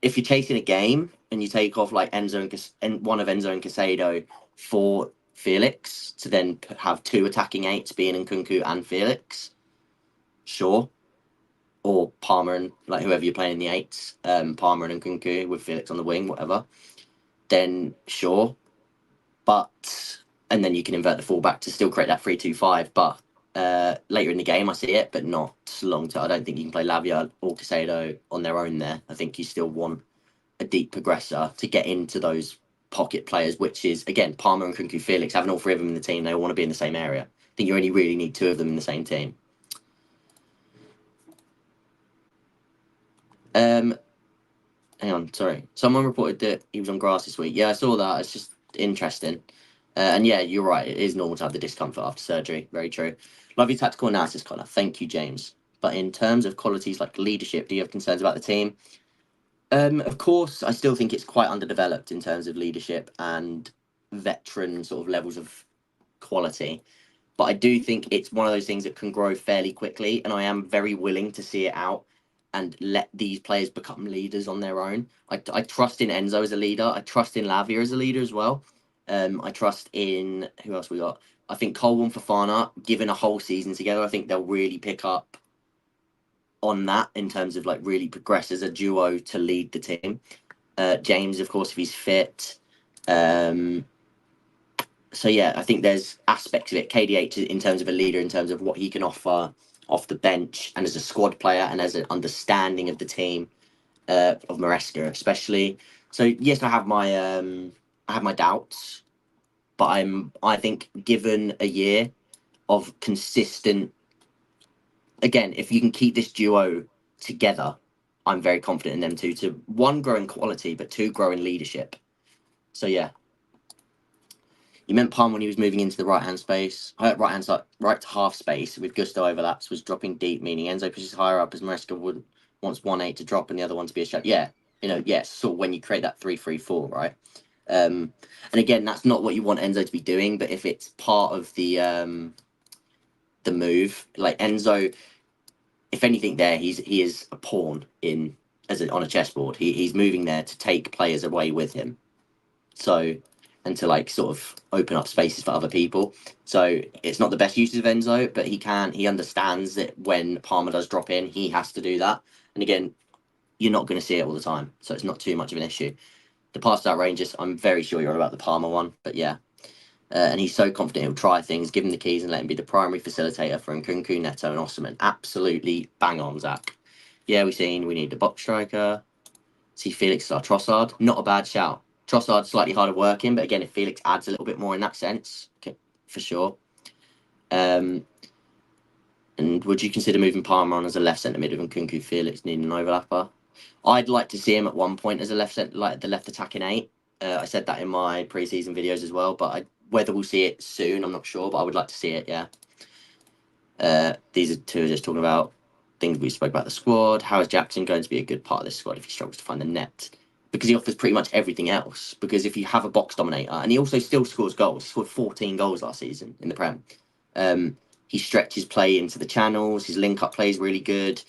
If you're chasing a game and you take off like Enzo and one of Enzo and Casado for Felix to then have two attacking eights being Nkunku and Felix, sure. Or Palmer and like whoever you're playing in the eights, Palmer and Nkunku with Felix on the wing, whatever. Then sure, but and then you can invert the fullback to still create that 3-2-5. But later in the game, I see it, but not long term. I don't think you can play Lavia or Casado on their own there. I think you still want a deep progressor to get into those pocket players, which is again Palmer and Nkunku, Felix, having all three of them in the team. They all want to be in the same area. I think you only really need two of them in the same team. Hang on, sorry. Someone reported that he was on grass this week. Yeah, I saw that. It's just interesting. And yeah, you're right. It is normal to have the discomfort after surgery. Very true. Love your tactical analysis, Connor. Thank you, James. But in terms of qualities like leadership, do you have concerns about the team? Of course, I still think it's quite underdeveloped in terms of leadership and veteran sort of levels of quality. But I do think it's one of those things that can grow fairly quickly, and I am very willing to see it out and let these players become leaders on their own. I trust in Enzo as a leader. I trust in Lavia as a leader as well. I trust in who else we got. I think Cole and Fofana, given a whole season together, I think they'll really pick up on that in terms of like really progress as a duo to lead the team. James, of course, if he's fit. So yeah, I think there's aspects of it. KDH in terms of a leader, in terms of what he can offer off the bench and as a squad player and as an understanding of the team, of Maresca especially. So yes, I have my doubts, but I think given a year of consistent, again, if you can keep this duo together, I'm very confident in them two to one, grow in quality, but two, grow in leadership. So yeah. You meant Palm when he was moving into the right-hand space, right hand side, right to half space with Gusto overlaps was dropping deep, meaning Enzo pushes higher up as Maresca wants 1-8 to drop and the other one to be a shot. Yeah, yes. So when you create that 3-3-4, right? And again, that's not what you want Enzo to be doing, but if it's part of the move, like Enzo, if anything, there he is a pawn on a chessboard. He's moving there to take players away with him. So. And to like sort of open up spaces for other people. So it's not the best use of Enzo, but he understands that when Palmer does drop in, he has to do that. And again, you're not going to see it all the time, so it's not too much of an issue. The pass out ranges, I'm very sure you're on about the Palmer one, but yeah. And he's so confident he'll try things, give him the keys and let him be the primary facilitator for Nkunku, Neto and Osimhen. Absolutely bang on, Zach. Yeah, we need the box striker. See Felix our Trossard. Not a bad shout. Trossard's slightly harder working, but again, if Felix adds a little bit more in that sense, okay, for sure. And would you consider moving Palmer on as a left centre mid with Nkunku, Felix needing an overlapper? I'd like to see him at one point as a left centre, like the left attacking eight. I said that in my pre-season videos as well, but whether we'll see it soon, I'm not sure, but I would like to see it. Yeah. These are two just talking about things we spoke about the squad. How is Jackson going to be a good part of this squad if he struggles to find the net? Because he offers pretty much everything else. Because if you have a box dominator, and he also still scores goals, he scored 14 goals last season in the Prem. He stretches play into the channels. His link-up play is really good.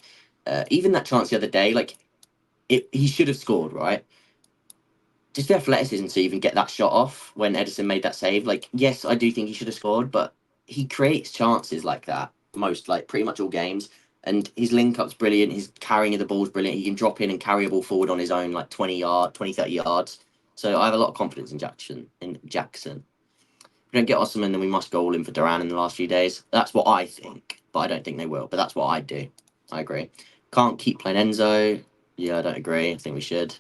Even that chance the other day, like he should have scored, right? Just the athleticism to even get that shot off when Edison made that save. Like, yes, I do think he should have scored, but he creates chances like that pretty much all games. And his link-up's brilliant. His carrying of the ball's brilliant. He can drop in and carry a ball forward on his own, like 20, 30 yards. So I have a lot of confidence in Jackson. we don't get Osimhen, then we must go all in for Duran in the last few days. That's what I think, but I don't think they will. But that's what I do. I agree. Can't keep playing Enzo. Yeah, I don't agree. I think we should.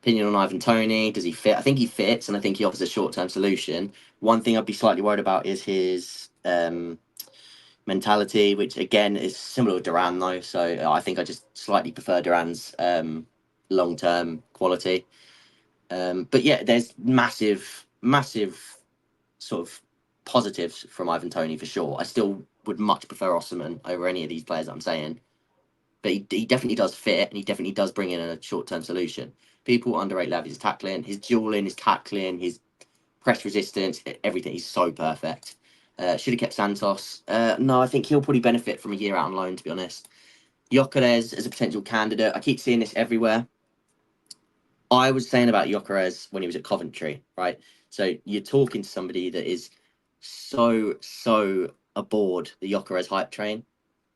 Opinion on Ivan Toney. Does he fit? I think he fits, and I think he offers a short-term solution. One thing I'd be slightly worried about is his mentality, which again is similar to Duran though. So I think I just slightly prefer Duran's long-term quality. But yeah, there's massive sort of positives from Ivan Toney for sure. I still would much prefer Osimhen over any of these players I'm saying. But he definitely does fit, and he definitely does bring in a short-term solution. People underrate Lavi's tackling, his dueling, his tackling, his press resistance, everything. He's so perfect. Should have kept Santos. No, I think he'll probably benefit from a year out on loan, to be honest. Gyökeres as a potential candidate. I keep seeing this everywhere. I was saying about Gyökeres when he was at Coventry, right? So you're talking to somebody that is so aboard the Gyökeres hype train.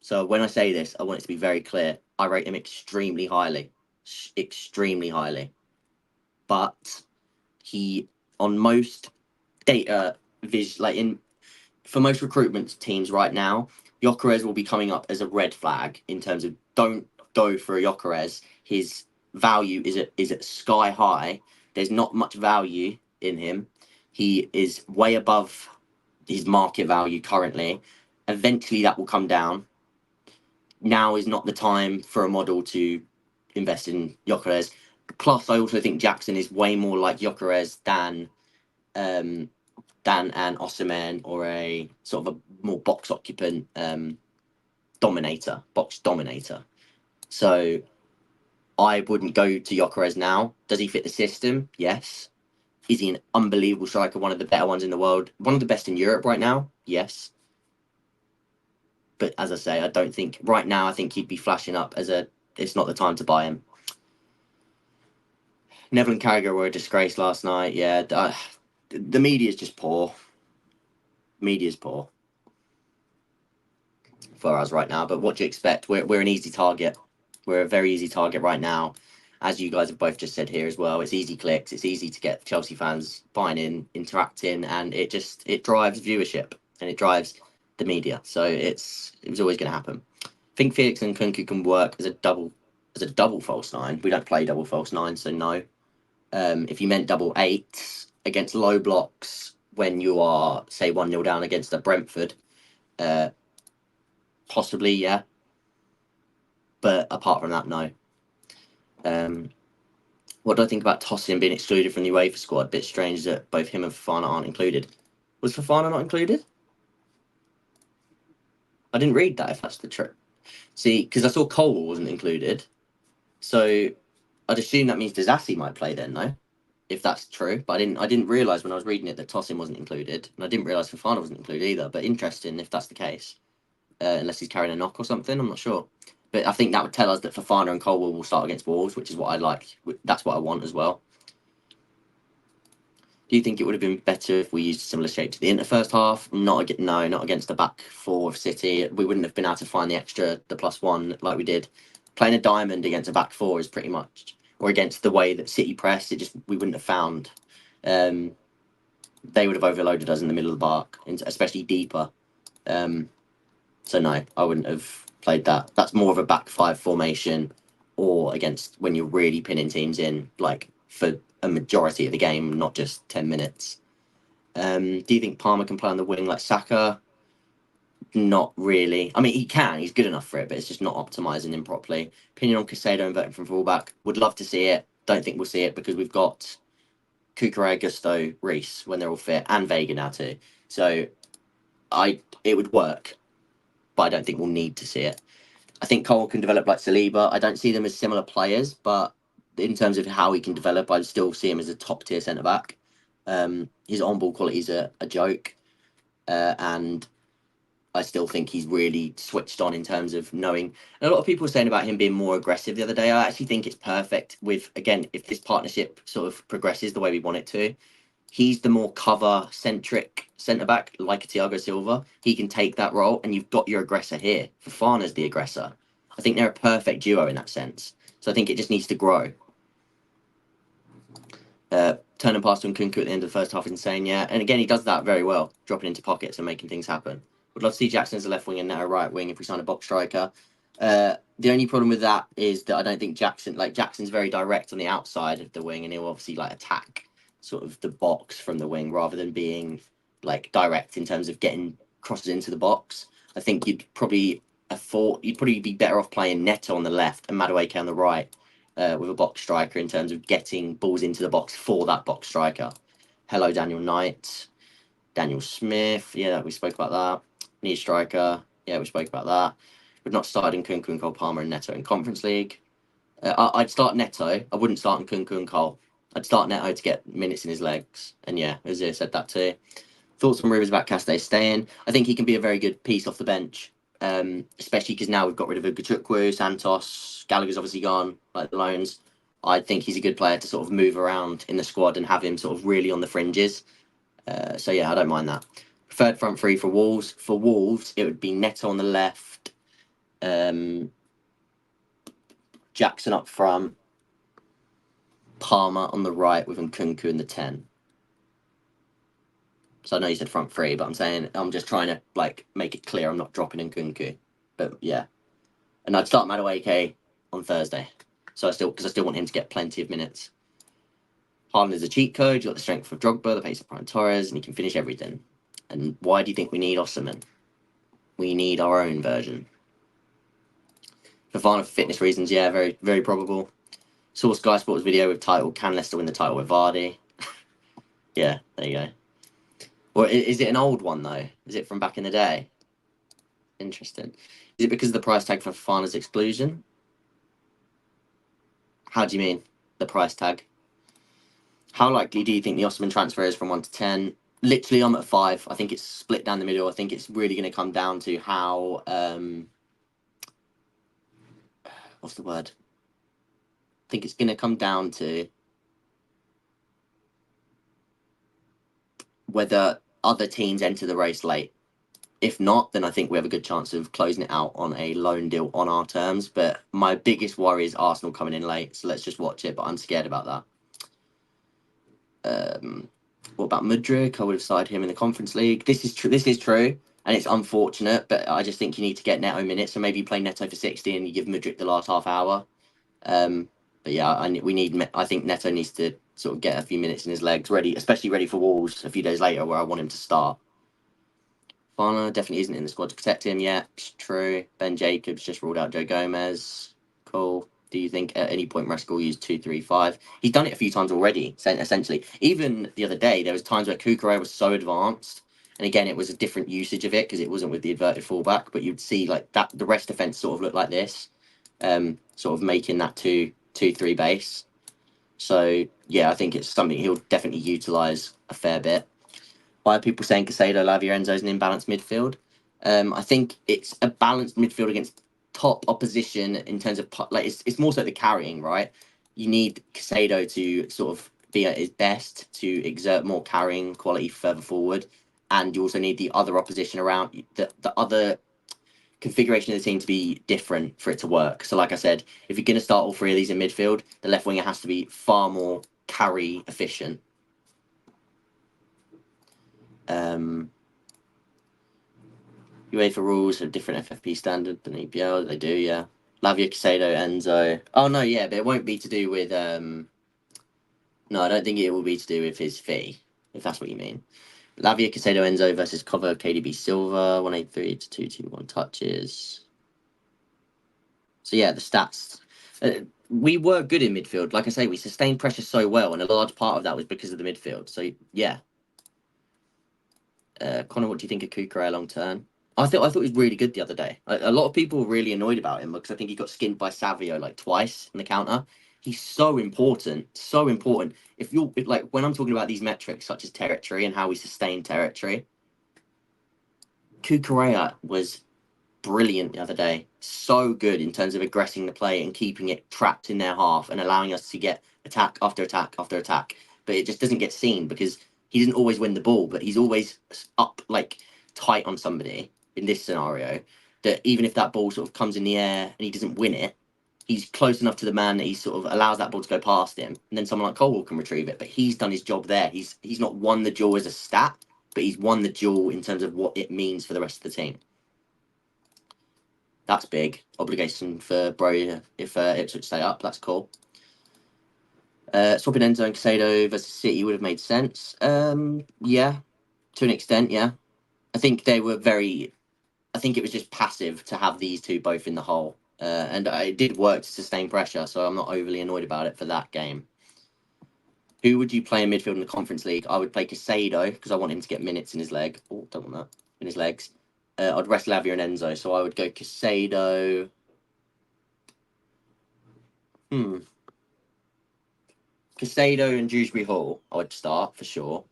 So when I say this, I want it to be very clear. I rate him extremely highly, extremely highly. But he, on most data, for most recruitment teams right now, Gyökeres will be coming up as a red flag in terms of don't go for a Gyökeres. His value is at sky high. There's not much value in him. He is way above his market value currently. Eventually, that will come down. Now is not the time for a model to invest in Gyökeres. Plus, I also think Jackson is way more like Gyökeres than an Osimhen or a sort of a more box occupant box dominator. So I wouldn't go to Gyökeres now. Does he fit the system? Yes. Is he an unbelievable striker, one of the better ones in the world, one of the best in Europe right now? Yes. But as I say, I don't think right now. I think he'd be flashing up as a. It's not the time to buy him. Neville and Carragher were a disgrace last night. Yeah, the media is just poor. Media's poor for us right now. But what do you expect? We're an easy target. We're a very easy target right now, as you guys have both just said here as well. It's easy clicks. It's easy to get Chelsea fans buying in, interacting, and it drives viewership and it drives the media. So it was always going to happen. I think Felix and Kunku can work as a double false nine. We don't play double false nine, so no. If you meant double eights against low blocks when you are, say, 1-0 down against a Brentford, possibly, yeah. But apart from that, no. What do I think about Tosin being excluded from the UEFA squad? Bit strange that both him and Fofana aren't included. Was Fofana not included? I didn't read that, if that's the truth. See, because I saw Cole wasn't included. So I'd assume that means Disasi might play then, no? If that's true. But I didn't realise when I was reading it that Tosin wasn't included. And I didn't realise Fofana wasn't included either. But interesting if that's the case. Unless he's carrying a knock or something, I'm not sure. But I think that would tell us that Fofana and Colwell will start against Wolves, which is what I like. That's what I want as well. Do you think it would have been better if we used a similar shape to the Inter first half? Not against the back four of City. We wouldn't have been able to find the +1 like we did. Playing a diamond against a back four is pretty much, or against the way that City pressed, we wouldn't have found. They would have overloaded us in the middle of the park, especially deeper. So no, I wouldn't have played that. That's more of a back five formation, or against when you're really pinning teams in, like for a majority of the game, not just 10 minutes. Do you think Palmer can play on the wing like Saka? Not really. I mean, he can. He's good enough for it, but it's just not optimising him properly. Opinion on Casado and voting from fullback? Would love to see it. Don't think we'll see it because we've got Cucurella, Gusto, Reece when they're all fit, and Vega now too. So it would work, but I don't think we'll need to see it. I think Cole can develop like Saliba. I don't see them as similar players, but in terms of how he can develop, I still see him as a top tier centre back. His on ball quality is a joke, and I still think he's really switched on in terms of knowing. And a lot of people were saying about him being more aggressive the other day. I actually think it's perfect with, again, if this partnership sort of progresses the way we want it to. He's the more cover centric centre back, like a Thiago Silva. He can take that role, and you've got your aggressor here. Fofana's the aggressor. I think they're a perfect duo in that sense. So I think it just needs to grow. turning past on Kunku at the end of the first half is insane, yeah. And again, he does that very well, dropping into pockets and making things happen. Would love to see Jackson as a left wing and Neto right wing if we sign a box striker. The only problem with that is that I don't think Jackson's very direct on the outside of the wing, and he'll obviously like attack sort of the box from the wing rather than being like direct in terms of getting crosses into the box. I think you'd probably be better off playing Neto on the left and Madueke on the right, with a box striker in terms of getting balls into the box for that box striker. Hello, Daniel Knight, Daniel Smith. Yeah, we spoke about that. Need a striker. Yeah, we spoke about that. We've not started in Kunku and Cole Palmer and Neto in Conference League. I'd start Neto. I wouldn't start in Kunku and Cole. I'd start Neto to get minutes in his legs. And yeah, Azir said that too. Thoughts on rumours about Caste staying? I think he can be a very good piece off the bench, especially because now we've got rid of Ugachukwu, Santos, Gallagher's obviously gone, like the loans. I think he's a good player to sort of move around in the squad and have him sort of really on the fringes. So yeah, I don't mind that. Preferred front three for Wolves. For Wolves, it would be Neto on the left, Jackson up front, Palmer on the right with Nkunku in the 10. So I know you said front three, but I'm just trying to like make it clear I'm not dropping Nkunku. But yeah, and I'd start Madueke on Thursday. So I still want him to get plenty of minutes. Haaland is a cheat code. You got the strength of Drogba, the pace of Prime Torres, and he can finish everything. And why do you think we need Osimhen? We need our own version. For fitness reasons, yeah, very, very probable. Saw Sky Sports video with title, can Leicester win the title with Vardy? Yeah, there you go. Or is it an old one, though? Is it from back in the day? Interesting. Is it because of the price tag for Fofana's exclusion? How do you mean, the price tag? How likely do you think the Osimhen transfer is from 1 to 10? Literally, I'm at 5. I think it's split down the middle. I think it's really going to come down to how... what's the word? I think it's going to come down to whether other teams enter the race late. If not, then I think we have a good chance of closing it out on a loan deal on our terms. But my biggest worry is Arsenal coming in late. So let's just watch it. But I'm scared about that. What about Mudryk? I would have sided him in the Conference League. This is true. And it's unfortunate. But I just think you need to get Neto minutes. So maybe you play Neto for 60 and you give Mudryk the last half hour. But yeah, I think Neto needs to sort of get a few minutes in his legs, especially ready for Wolves a few days later, where I want him to start. Fana definitely isn't in the squad to protect him yet. True. Ben Jacobs just ruled out Joe Gomez. Cool. Do you think at any point Rascal will use 2-3-5? He's done it a few times already, essentially. Even the other day, there was times where Kukurea was so advanced. And again, it was a different usage of it because it wasn't with the inverted fullback. But you'd see like that the rest defence sort of looked like this. Sort of making that 2-3 base. So yeah, I think it's something he'll definitely utilise a fair bit. Why are people saying Casado, Lavia, Enzo is an imbalanced midfield? I think it's a balanced midfield against top opposition in terms of like it's more so the carrying, right? You need Casado to sort of be at his best to exert more carrying quality further forward, and you also need the other opposition around the other configuration of the team to be different for it to work. So like I said, if you're going to start all three of these in midfield, the left winger has to be far more carry efficient. UEFA rules have different FFP standard than EPL. They do, yeah. Lavia, Casado, Enzo. Oh no, yeah, but it won't be to do with. No, I don't think it will be to do with his fee, if that's what you mean. Lavia, Casado, Enzo versus Cover, KDB, Silva, 183 to 221 touches. So yeah, the stats. We were good in midfield. Like I say, we sustained pressure so well, and a large part of that was because of the midfield. So yeah. Connor, what do you think of Kukurea long term? I thought he was really good the other day. A lot of people were really annoyed about him because I think he got skinned by Savio like twice in the counter. He's so important, so important. If like when I'm talking about these metrics such as territory and how we sustain territory, Kukurea was brilliant the other day. So good in terms of aggressing the play and keeping it trapped in their half and allowing us to get attack after attack after attack. But it just doesn't get seen because he doesn't always win the ball, but he's always up like tight on somebody in this scenario. That even if that ball sort of comes in the air and he doesn't win it, he's close enough to the man that he sort of allows that ball to go past him, and then someone like Colwell can retrieve it. But he's done his job there. He's not won the duel as a stat, but he's won the duel in terms of what it means for the rest of the team. That's big obligation for Bro if Ipswich stay up. That's cool. Swapping Enzo and Casado versus City would have made sense. Yeah, to an extent, yeah. I think they were very. I think it was just passive to have these two both in the hole. And it did work to sustain pressure, so I'm not overly annoyed about it for that game. Who would you play in midfield in the Conference League? I would play Casado because I want him to get minutes in his leg. Oh, don't want that. In his legs. I'd rest Lavia and Enzo, so I would go Casado. Casado and Dewsbury Hall, I would start for sure.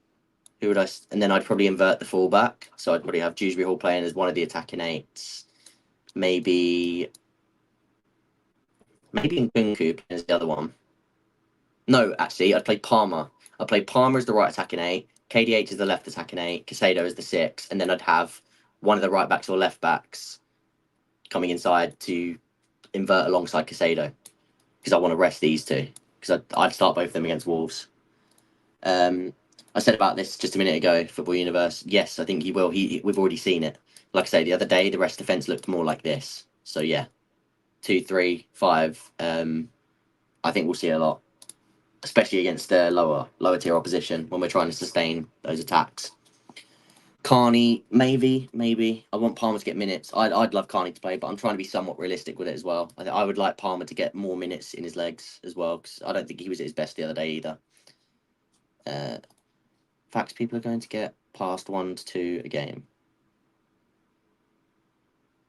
Who would I? And then I'd probably invert the fullback. So I'd probably have Dewsbury Hall playing as one of the attacking eights. Maybe Nkunku as the other one. No, actually, I'd play Palmer. I'd play Palmer as the right attacking eight, KDH as the left attacking eight, Casado as the six, and then I'd have one of the right backs or left backs coming inside to invert alongside Casado because I want to rest these two because I'd start both of them against Wolves. I said about this just a minute ago, Football Universe. Yes, I think he will. We've already seen it. Like I say, the other day, the rest defence looked more like this. So yeah, 2, 3, 5. I think we'll see a lot, especially against the lower tier opposition when we're trying to sustain those attacks. Carney, maybe. I want Palmer to get minutes. I'd love Carney to play, but I'm trying to be somewhat realistic with it as well. I would like Palmer to get more minutes in his legs as well, because I don't think he was at his best the other day either. Facts, people are going to get past 1 to 2 a game.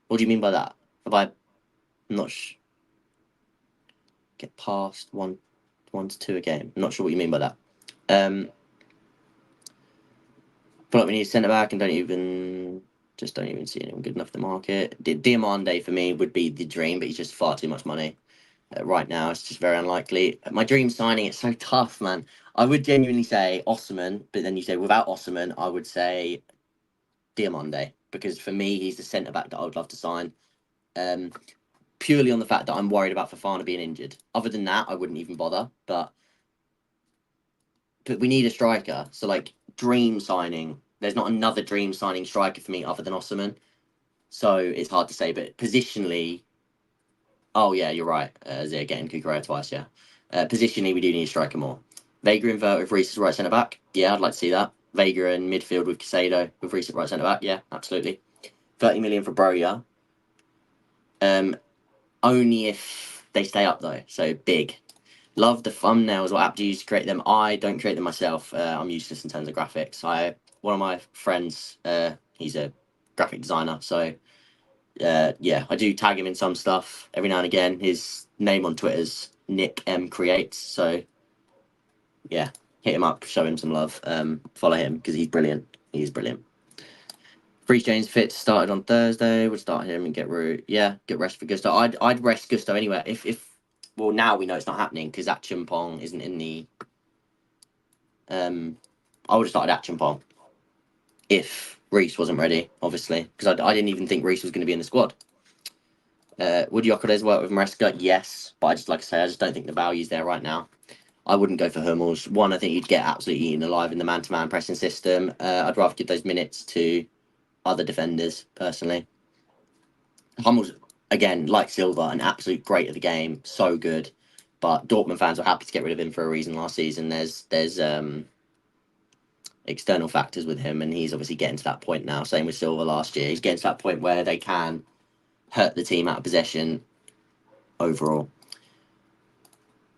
What do you mean by that? I'm not get past 1 to 2 a game. I'm not sure what you mean by that. Feel like we need a centre back and don't even see anyone good enough to market. Diamande for me would be the dream, but he's just far too much money right now. It's just very unlikely. My dream signing, it's so tough, man. I would genuinely say Osman, but then you say without Osman, I would say Diamande, because for me, he's the centre back that I would love to sign. Purely on the fact that I'm worried about Fofana being injured. Other than that, I wouldn't even bother. But we need a striker. So, like, dream signing. There's not another dream signing striker for me other than Osman. So it's hard to say. But positionally, oh yeah, you're right. Zia getting Kukurea twice. Yeah. Positionally, we do need a striker more. Vega invert with Reece as right centre back. Yeah, I'd like to see that. Vega in midfield with Casado with Reece at right centre back. Yeah, absolutely. 30 million for Broja. Only if they stay up though. So big. Love the thumbnails. What app do you use to create them? I don't create them myself. I'm useless in terms of graphics. One of my friends, he's a graphic designer. So yeah, I do tag him in some stuff every now and again. His name on Twitter's Nick M Creates. So yeah, hit him up, show him some love. Follow him because he's brilliant. He's brilliant. Free James Fitz started on Thursday. We'll start him and get Root. Yeah, get rest for Gusto. I'd rest Gusto anyway. If well, now we know it's not happening because Acheampong isn't in the. I would have started Acheampong if Reece wasn't ready, obviously, because I didn't even think Reece was going to be in the squad. Would Yokeres work with Maresca? Yes, but I just don't think the value's there right now. I wouldn't go for Hummels. One, I think you'd get absolutely eaten alive in the man-to-man pressing system. I'd rather give those minutes to other defenders, personally. Hummels, again, like Silva, an absolute great of the game, so good. But Dortmund fans were happy to get rid of him for a reason last season. There's external factors with him, and he's obviously getting to that point now. Same with Silva last year. He's getting to that point where they can hurt the team out of possession overall.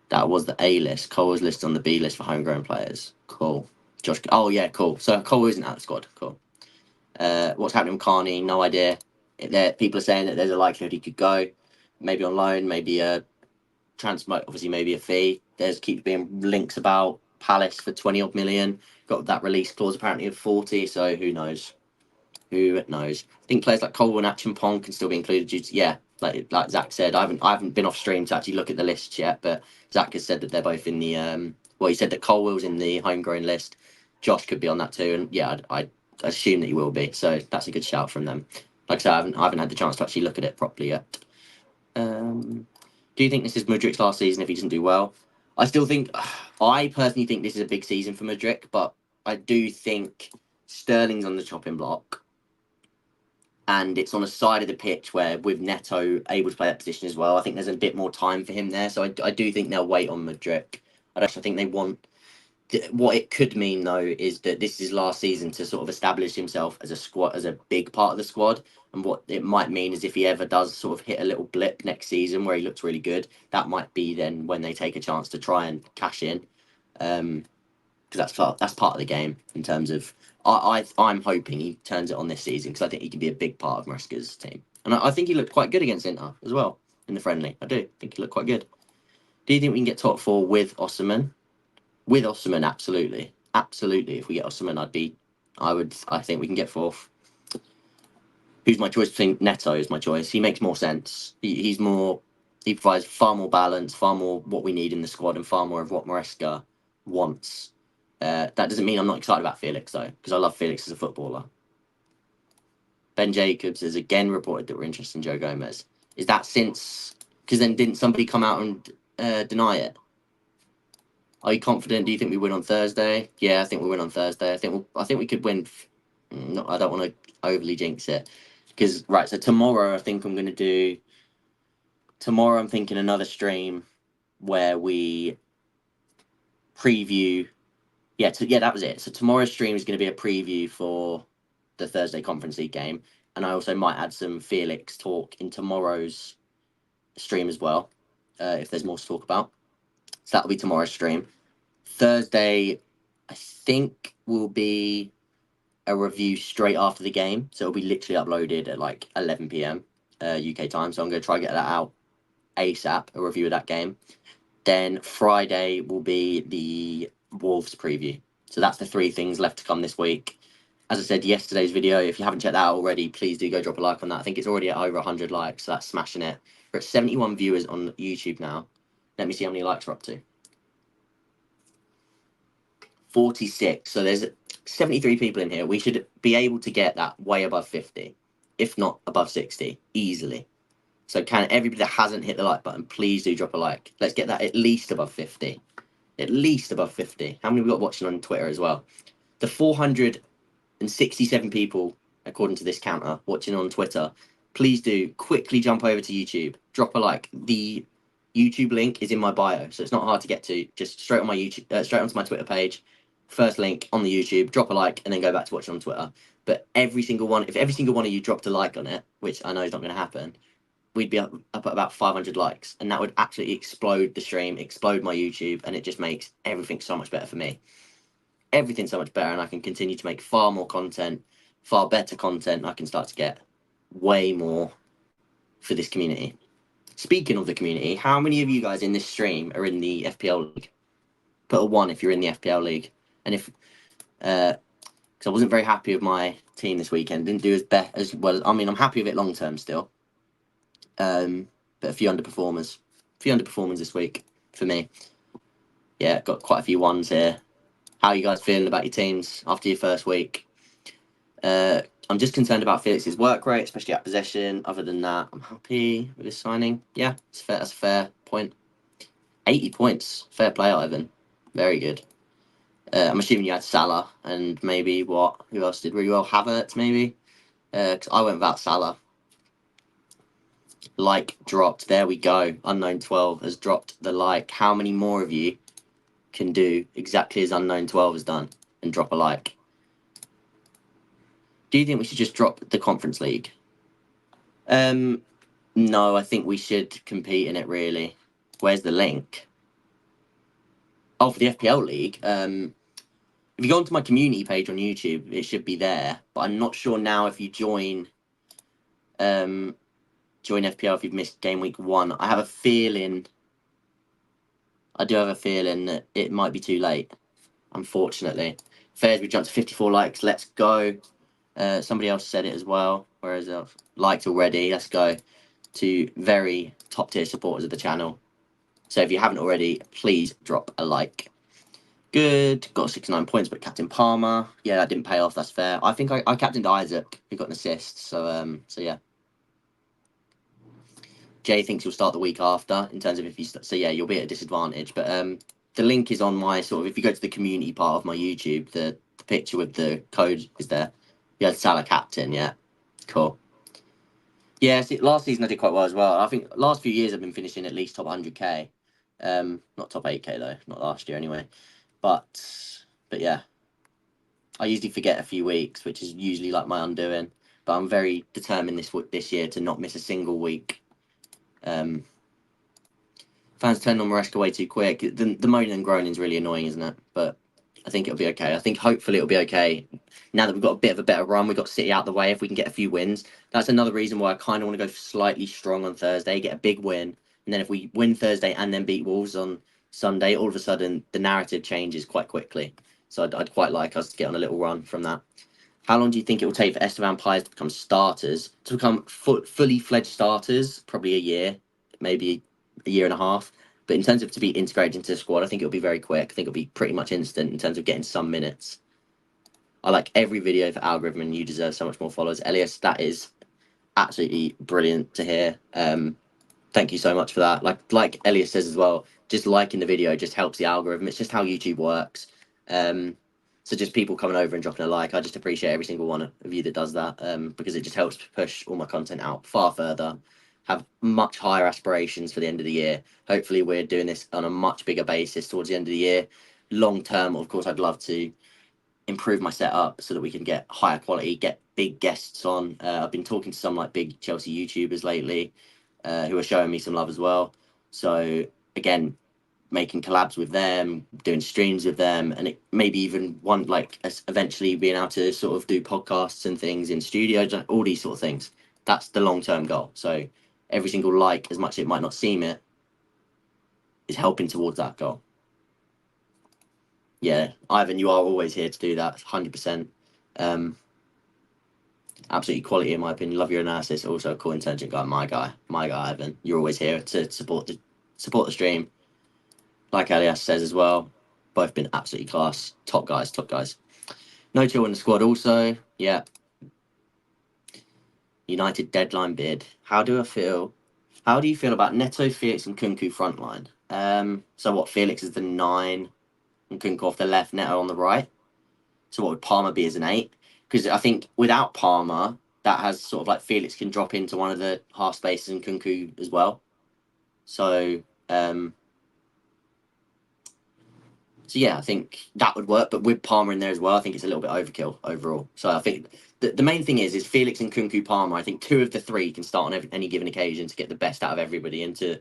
That was the A list. Cole was listed on the B list for homegrown players. Cool. Josh. Oh, yeah, cool. So Cole isn't out of the squad. Cool. What's happening with Carney? No idea. People are saying that there's a likelihood he could go. Maybe on loan, maybe a transfer, obviously maybe a fee. There's keeps being links about Palace for 20 odd million. Got that release clause apparently of 40, so who knows? Who knows? I think players like Cole and Acheampong can still be included due to, yeah, like Zach said. I haven't been off stream to actually look at the lists yet, but Zach has said that they're both in the he said that Colwell's in the homegrown list. Josh could be on that too, and yeah, I assume that he will be. So that's a good shout from them. Like I said, I haven't had the chance to actually look at it properly yet. Can Do you think this is Mudrik's last season if he doesn't do well? I still think, I personally think this is a big season for Mudrik, but I do think Sterling's on the chopping block. And it's on a side of the pitch where, with Neto able to play that position as well, I think there's a bit more time for him there. So I do think they'll wait on Mudrik. I think they want. What it could mean though is that this is his last season to sort of establish himself as a squad, as a big part of the squad. And what it might mean is if he ever does sort of hit a little blip next season where he looks really good, that might be then when they take a chance to try and cash in. Because that's part of the game in terms of I'm hoping he turns it on this season because I think he can be a big part of Maresca's team, and I think he looked quite good against Inter as well in the friendly. I do think he looked quite good. Do you think we can get top four with Osimhen? With Osimhen, absolutely, absolutely. If we get Osimhen, I think we can get fourth. Who's my choice? I think Neto is my choice. He makes more sense. He provides far more balance, far more what we need in the squad, and far more of what Maresca wants. That doesn't mean I'm not excited about Felix, though, because I love Felix as a footballer. Ben Jacobs has again reported that we're interested in Joe Gomez. Is that since... Because then didn't somebody come out and deny it? Are you confident? Do you think we win on Thursday? Yeah, I think we win on Thursday. I think we could win. No, I don't want to overly jinx it. Because, right, so tomorrow I think I'm going to do... Tomorrow I'm thinking another stream where we preview... Yeah, that was it. So tomorrow's stream is going to be a preview for the Thursday Conference League game, and I also might add some Felix talk in tomorrow's stream as well, if there's more to talk about. So that'll be tomorrow's stream. Thursday, I think, will be a review straight after the game, so it'll be literally uploaded at like 11 p.m. UK time. So I'm going to try to get that out ASAP, a review of that game. Then Friday will be the Wolves preview. So that's the three things left to come this week. As I said, yesterday's video, if you haven't checked that out already, please do go drop a like on that. I think it's already at over 100 likes, so that's smashing it. We're at 71 viewers on YouTube now. Let me see how many likes we're up to. 46. So there's 73 people in here. We should be able to get that way above 50, if not above 60, easily. So can everybody that hasn't hit the like button, please do drop a like. Let's get that at least above 50. At least above 50. How many we got watching on Twitter as well? The 467 people, according to this counter, watching on Twitter, please do quickly jump over to YouTube. Drop a like. The YouTube link is in my bio, so it's not hard to get to. Just straight on my YouTube, straight onto my Twitter page. First link on the YouTube. Drop a like, and then go back to watching on Twitter. But if every single one of you dropped a like on it, which I know is not going to happen, we'd be up at about 500 likes, and that would absolutely explode the stream, explode my YouTube, and it just makes everything so much better for me. Everything so much better, and I can continue to make far more content, far better content. I can start to get way more for this community. Speaking of the community, how many of you guys in this stream are in the FPL league? Put a 1 if you're in the FPL league. And if because I wasn't very happy with my team this weekend, didn't do as well. I mean, I'm happy with it long term still. But a few underperformers this week for me. Yeah, got quite a few ones here. How are you guys feeling about your teams after your first week? I'm just concerned about Felix's work rate, especially at possession. Other than that, I'm happy with his signing. Yeah, it's fair. That's a fair point. 80 points. Fair play, Ivan. Very good. I'm assuming you had Salah and maybe who else did really well? Havertz, maybe? Because I went without Salah. Like dropped. There we go. Unknown 12 has dropped the like. How many more of you can do exactly as Unknown 12 has done and drop a like? Do you think we should just drop the Conference League? No, I think we should compete in it, really. Where's the link? Oh, for the FPL League. If you go onto my community page on YouTube, it should be there. But I'm not sure now if you join FPL if you've missed game week 1. I have a feeling... I do have a feeling that it might be too late, unfortunately. Fairs, we jumped to 54 likes. Let's go. Somebody else said it as well. Whereas I've liked already. Let's go to very top tier supporters of the channel. So if you haven't already, please drop a like. Good. Got 69 points, but Captain Palmer. Yeah, that didn't pay off. That's fair. I think I captained Isaac, who got an assist. So yeah. Jay thinks you'll start the week after in terms of if you so yeah, you'll be at a disadvantage. But the link is on my sort of, if you go to the community part of my YouTube, the picture with the code is there. Yeah, Salah captain. Yeah, cool. Yeah, see, last season I did quite well as well. I think last few years I've been finishing at least top 100k. Not top 8k though, not last year anyway. But yeah, I usually forget a few weeks, which is usually like my undoing. But I'm very determined this year to not miss a single week. Fans turned on Maresca way too quick. The moaning and groaning is really annoying, isn't it? But I think it'll be okay. I think hopefully it'll be okay. Now that we've got a bit of a better run, we've got City out the way. If we can get a few wins, that's another reason why I kind of want to go slightly strong on Thursday, get a big win. And then if we win Thursday and then beat Wolves on Sunday, all of a sudden the narrative changes quite quickly. So I'd quite like us to get on a little run from that. How long do you think it will take for Esteban Pais to become starters? To become fully fledged starters, probably a year, maybe a year and a half. But in terms of to be integrated into the squad, I think it'll be very quick. I think it'll be pretty much instant in terms of getting some minutes. I like every video for Algorithm, and you deserve so much more followers. Elias, that is absolutely brilliant to hear. Thank you so much for that. Like Elias says as well, just liking the video just helps the algorithm. It's just how YouTube works. So just people coming over and dropping a like, I just appreciate every single one of you that does that, because it just helps push all my content out far further. Have much higher aspirations for the end of the year. Hopefully we're doing this on a much bigger basis towards the end of the year. Long term, of course, I'd love to improve my setup so that we can get higher quality, get big guests on. I've been talking to some like big Chelsea YouTubers lately, who are showing me some love as well. So again, making collabs with them, doing streams with them, and it maybe even one like eventually being able to sort of do podcasts and things in studios, all these sort of things. That's the long-term goal. So every single like, as much as it might not seem it, is helping towards that goal. Yeah, Ivan, you are always here to do that, 100%. Absolutely quality in my opinion. Love your analysis. Also a cool, intelligent guy. My guy, Ivan. You're always here to support the stream. Like Elias says as well, both been absolutely class. Top guys. No chill in the squad also. Yeah. United deadline bid. How do you feel about Neto, Felix, and Kunku frontline? So what? Felix is the 9, and Kunku off the left, Neto on the right. So what would Palmer be as an 8? Because I think without Palmer, that has sort of like Felix can drop into one of the half spaces and Kunku as well. So yeah, I think that would work. But with Palmer in there as well, I think it's a little bit overkill overall. So I think the main thing is Felix and Kunku Palmer. I think 2 of the 3 can start on any given occasion to get the best out of everybody and to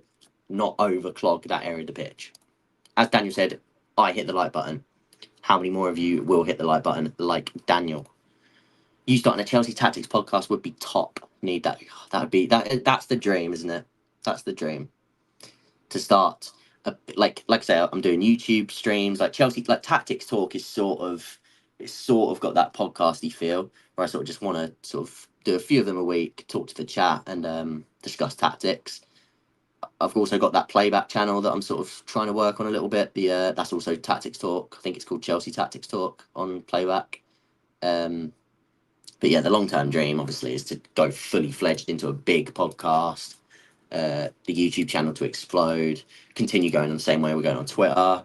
not overclog that area of the pitch. As Daniel said, I hit the like button. How many more of you will hit the like button like Daniel? You starting a Chelsea Tactics podcast would be top. Need that. That would be that. That's the dream, isn't it? That's the dream. To start, like I say, I'm doing YouTube streams. Like Chelsea, like Tactics Talk is sort of got that podcasty feel where I sort of just want to sort of do a few of them a week, talk to the chat, and discuss tactics. I've also got that playback channel that I'm sort of trying to work on a little bit. That's also Tactics Talk. I think it's called Chelsea Tactics Talk on playback. But yeah, the long-term dream obviously is to go fully fledged into a big podcast, the YouTube channel to explode, continue going on the same way we're going on Twitter,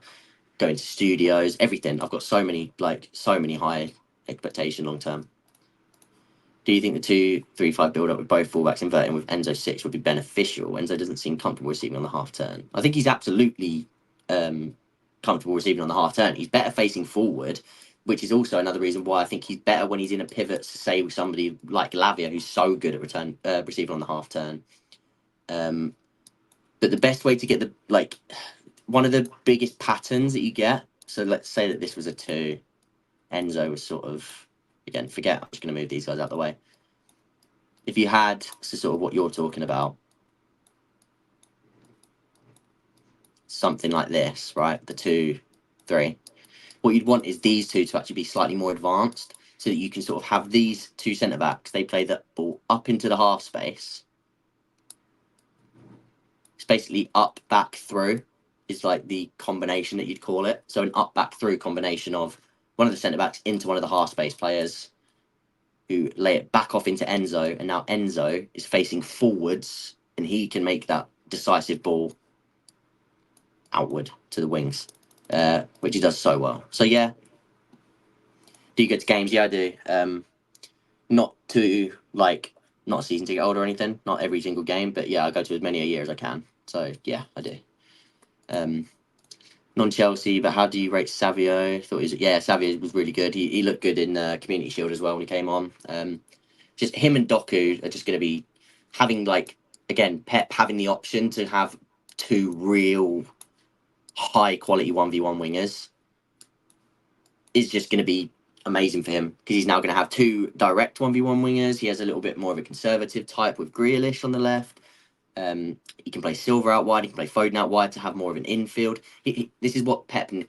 going to studios, everything. I've got so many high expectation long-term. Do you think the 2-3-5 build-up with both fullbacks inverting with Enzo 6 would be beneficial? Enzo doesn't seem comfortable receiving on the half-turn. I think he's absolutely comfortable receiving on the half-turn. He's better facing forward, which is also another reason why I think he's better when he's in a pivot, to say with somebody like Lavia, who's so good at receiving on the half-turn. But the best way to get one of the biggest patterns that you get, so let's say that this was a 2, Enzo was sort of, again, forget, I'm just going to move these guys out of the way. If you had, so sort of what you're talking about, something like this, right? The 2-3. What you'd want is these 2 to actually be slightly more advanced so that you can sort of have these 2 centre-backs. They play the ball up into the half space. It's basically up, back, through is like the combination that you'd call it. So an up, back, through combination of one of the centre-backs into one of the half space players who lay it back off into Enzo, and now Enzo is facing forwards and he can make that decisive ball outward to the wings, which he does so well. So yeah, do you go to games? Yeah, I do. Not to not a season ticket holder or anything, not every single game, but yeah, I go to as many a year as I can. So yeah, I do. Non-Chelsea, but how do you rate Savio? Savio was really good. He looked good in Community Shield as well when he came on. Just him and Doku are just going to be having again, Pep having the option to have two real high quality 1v1 wingers is just going to be amazing for him, because he's now going to have two direct 1v1 wingers. He has a little bit more of a conservative type with Grealish on the left. He can play Silva out wide. He can play Foden out wide to have more of an infield. This is what Pep and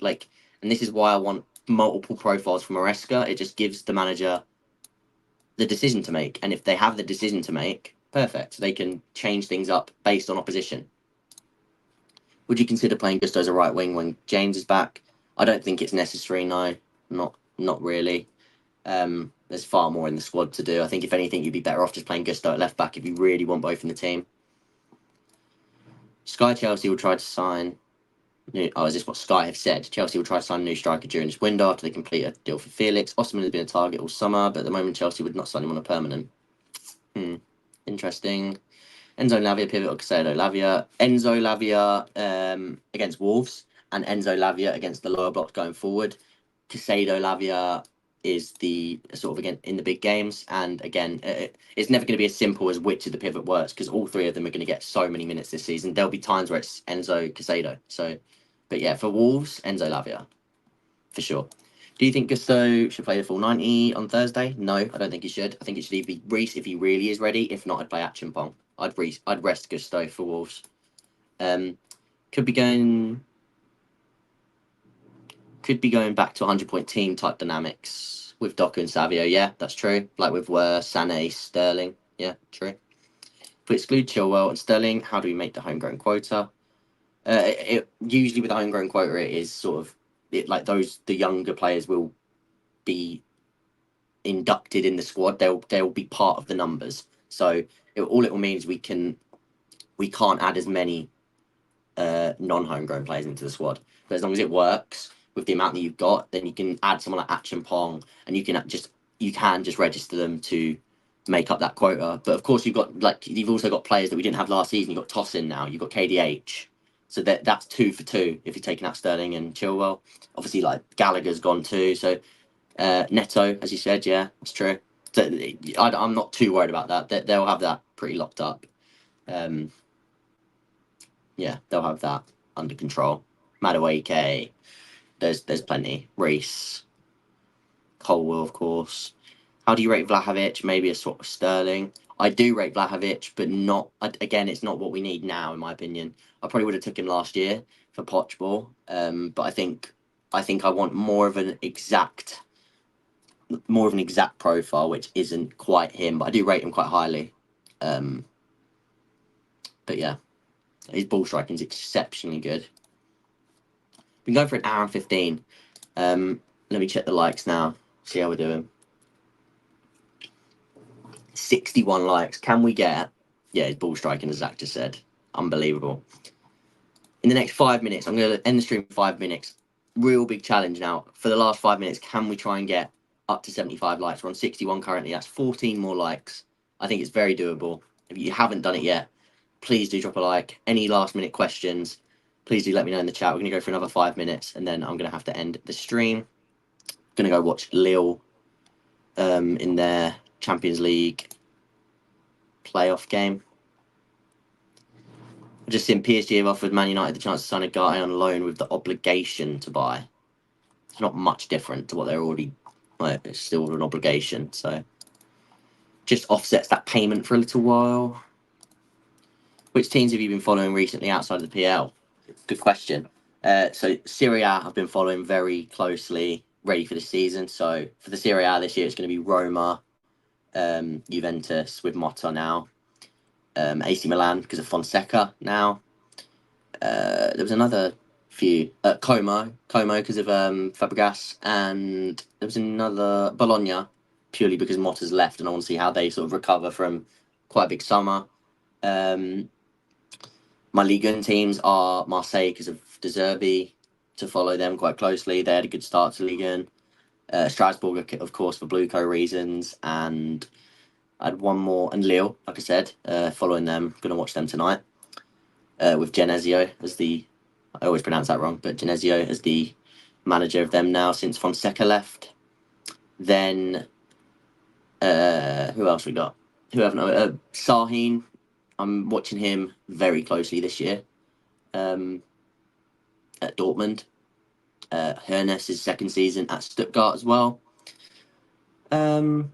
this is why I want multiple profiles from Maresca. It just gives the manager the decision to make, and if they have the decision to make, perfect. They can change things up based on opposition. Would you consider playing Gusto as a right wing when James is back? I don't think it's necessary. No, not really. There's far more in the squad to do. I think if anything, you'd be better off just playing Gusto at left back if you really want both in the team. Sky Chelsea will try to sign. Is this what Sky have said? Chelsea will try to sign a new striker during this window after they complete a deal for Felix. Osman has been a target all summer, but at the moment Chelsea would not sign him on a permanent. Interesting. Enzo Lavia, pivot or Casado Lavia. Enzo Lavia against Wolves, and Enzo Lavia against the lower blocks going forward. Casado Lavia is the sort of, again, in the big games, and again, it's never going to be as simple as which of the pivot works, because all three of them are going to get so many minutes this season. There'll be times where it's Enzo Casado. So, but yeah, for Wolves, Enzo Lavia for sure. Do you think Gusto should play the full 90 on Thursday? No, I don't think he should. I think it should either be Reece if he really is ready. If not, I'd play Achimpong. I'd rest Gusto for Wolves. Could be going back to 100-point team type dynamics with Doku and Savio. Yeah, that's true. Like with Sané, Sterling. Yeah, true. If we exclude Chilwell and Sterling, how do we make the homegrown quota? Usually with the homegrown quota, it is sort of the younger players will be inducted in the squad. They'll be part of the numbers. So all it will mean is we can't add as many non-homegrown players into the squad. But as long as it works with the amount that you've got, then you can add someone like Achimpong, and you can just register them to make up that quota. But of course, you've also got players that we didn't have last season. You've got Tosin now. You've got KDH. So that's 2 for 2 if you're taking out Sterling and Chilwell. Obviously, Gallagher's gone too. So Neto, as you said, yeah, it's true. So I'm not too worried about that. They'll have that pretty locked up. Yeah, they'll have that under control. Madueke, there's plenty. Reece, Colwell, of course. How do you rate Vlahovic? Maybe a sort of Sterling. I do rate Vlahovic, but not. Again, it's not what we need now, in my opinion. I probably would have took him last year for Poch ball, but I think I want more of an exact profile, which isn't quite him. But I do rate him quite highly. But yeah, his ball striking is exceptionally good. Been going for an hour and 15. Let me check the likes now. See how we're doing. 61 likes. Can we get? Yeah, his ball striking, as Zach just said. Unbelievable. In the next 5 minutes, I'm going to end the stream in 5 minutes. Real big challenge now. For the last 5 minutes, can we try and get up to 75 likes? We're on 61 currently. That's 14 more likes. I think it's very doable. If you haven't done it yet, please do drop a like. Any last minute questions, please do let me know in the chat. We're going to go for another 5 minutes, and then I'm going to have to end the stream. Going to go watch Lille in their Champions League playoff game. I've just seen PSG have offered Man United the chance to sign a guy on loan with the obligation to buy. It's not much different to what they're already. It's still an obligation, so just offsets that payment for a little while. Which teams have you been following recently outside of the PL? Good question. So Serie A I've been following very closely, ready for the season. So for the Serie A this year, it's going to be Roma, Juventus with Motta now, AC Milan because of Fonseca now. There was another few, Como because of Fabregas, and there was another Bologna purely because Motta's left, and I want to see how they sort of recover from quite a big summer. My Ligue 1 teams are Marseille because of De Zerbi, to follow them quite closely. They had a good start to Ligue 1. Strasbourg, of course, for Blueco reasons, and I had one more, and Lille, like I said, following them. Going to watch them tonight with Genesio as the, I always pronounce that wrong, but Genesio as the manager of them now since Fonseca left. Then, who else we got? Who haven't? Sahin. I'm watching him very closely this year at Dortmund. Hoeneß' second season at Stuttgart as well. And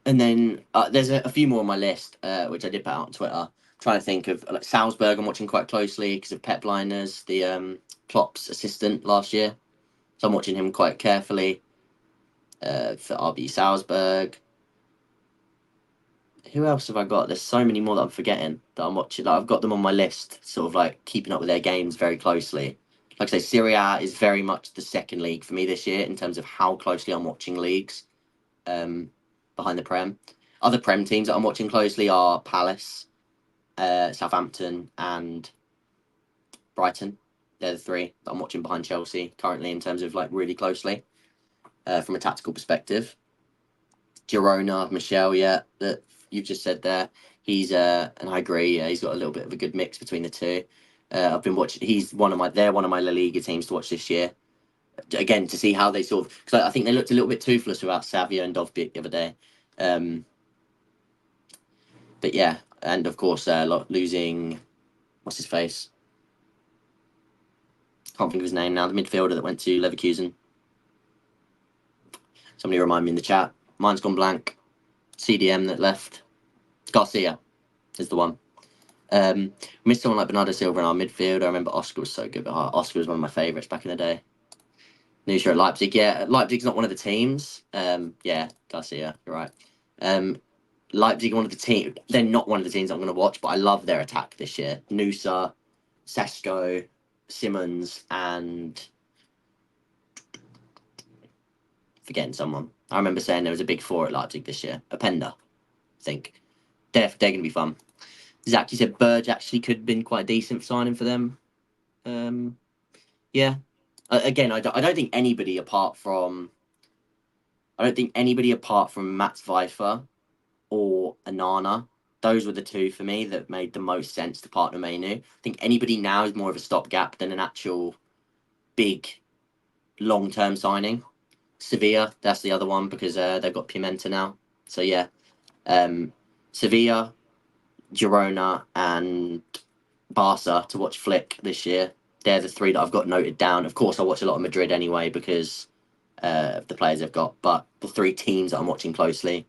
then there's a few more on my list, which I did put out on Twitter. Trying to think of like Salzburg. I'm watching quite closely because of Pep Liners, the Klopp's assistant last year. So I'm watching him quite carefully for RB Salzburg. Who else have I got? There's so many more that I'm forgetting that I'm watching. Like, I've got them on my list, sort of like keeping up with their games very closely. Like I say, Serie A is very much the second league for me this year in terms of how closely I'm watching leagues behind the Prem. Other Prem teams that I'm watching closely are Palace, Southampton, and Brighton. They're the three that I'm watching behind Chelsea currently in terms of like really closely from a tactical perspective. Girona, Michel, yeah, that you've just said there. He's and I agree. He's got a little bit of a good mix between the two. I've been watching. They're one of my La Liga teams to watch this year. Again, to see how they sort of, because I think they looked a little bit toothless without Savio and Dovbyk the other day. But yeah, and of course, losing what's his face? Can't think of his name now. The midfielder that went to Leverkusen. Somebody remind me in the chat. Mine's gone blank. CDM that left. Garcia is the one. Missed someone like Bernardo Silva in our midfield. I remember Oscar was so good, but Oscar was one of my favourites back in the day. News at Leipzig. Yeah, Leipzig's not one of the teams. Yeah, Garcia, you're right. Leipzig are one of the team. They're not one of the teams I'm going to watch, but I love their attack this year. Nusa, Sesko, Simmons, and forgetting someone. I remember saying there was a big four at Leipzig this year. Openda, I think. They're going to be fun. Zach, you said Burge actually could have been quite a decent signing for them. Yeah. Again, I don't think anybody apart from Matt Pfeiffer or Anana, those were the two for me that made the most sense to partner Mainu. I think anybody now is more of a stopgap than an actual big long-term signing. Sevilla, that's the other one because they've got Pimenta now. So yeah, Sevilla, Girona, and Barca to watch Flick this year. They're the three that I've got noted down. Of course, I watch a lot of Madrid anyway because of the players they've got. But the three teams that I'm watching closely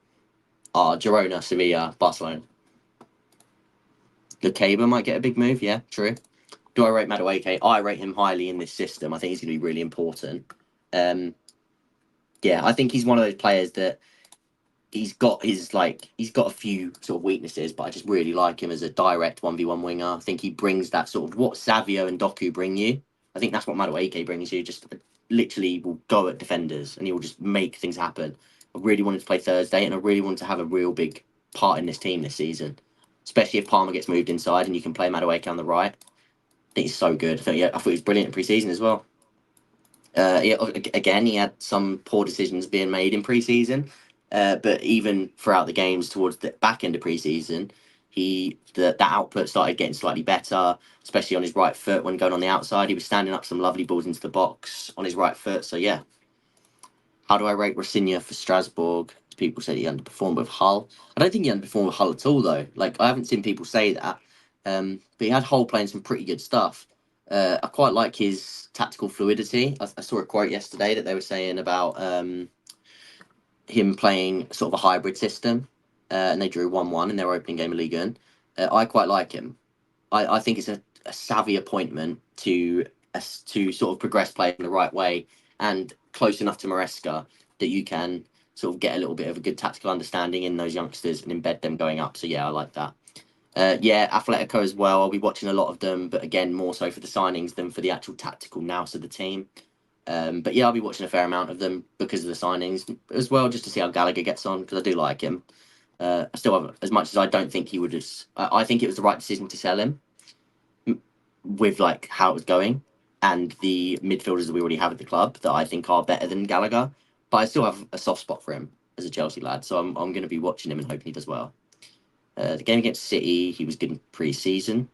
are Girona, Sevilla, Barcelona. Lukeba might get a big move. Yeah, true. Do I rate Madueke? I rate him highly in this system. I think he's going to be really important. Yeah, I think he's one of those players that he's got a few sort of weaknesses, but I just really like him as a direct 1v1 winger. I think he brings that sort of what Savio and Doku bring you. I think that's what Madueke brings you. Just literally will go at defenders and he will just make things happen. I really wanted to play Thursday and I really wanted to have a real big part in this team this season, especially if Palmer gets moved inside and you can play Madueke on the right. I think he's so good. I thought he was brilliant in pre-season as well. Again, he had some poor decisions being made in pre-season. But even throughout the games towards the back end of pre-season, that output started getting slightly better, especially on his right foot when going on the outside. He was standing up some lovely balls into the box on his right foot. So yeah, how do I rate Rosinha for Strasbourg? People said he underperformed with Hull. I don't think he underperformed with Hull at all, though. Like I haven't seen people say that. But he had Hull playing some pretty good stuff. I quite like his tactical fluidity. I saw a quote yesterday that they were saying about him playing sort of a hybrid system, and they drew 1-1 in their opening game of Ligue 1. I quite like him. I think it's a savvy appointment to sort of progress play in the right way and close enough to Maresca that you can sort of get a little bit of a good tactical understanding in those youngsters and embed them going up. So yeah, I like that. Yeah, Atletico as well. I'll be watching a lot of them, but again, more so for the signings than for the actual tactical nous of the team. But yeah, I'll be watching a fair amount of them because of the signings as well, just to see how Gallagher gets on because I do like him. I still have, as much as I don't think he would have. I think it was the right decision to sell him with like how it was going and the midfielders that we already have at the club that I think are better than Gallagher. But I still have a soft spot for him as a Chelsea lad, so I'm going to be watching him and hoping he does well. The game against City, he was good in pre-season.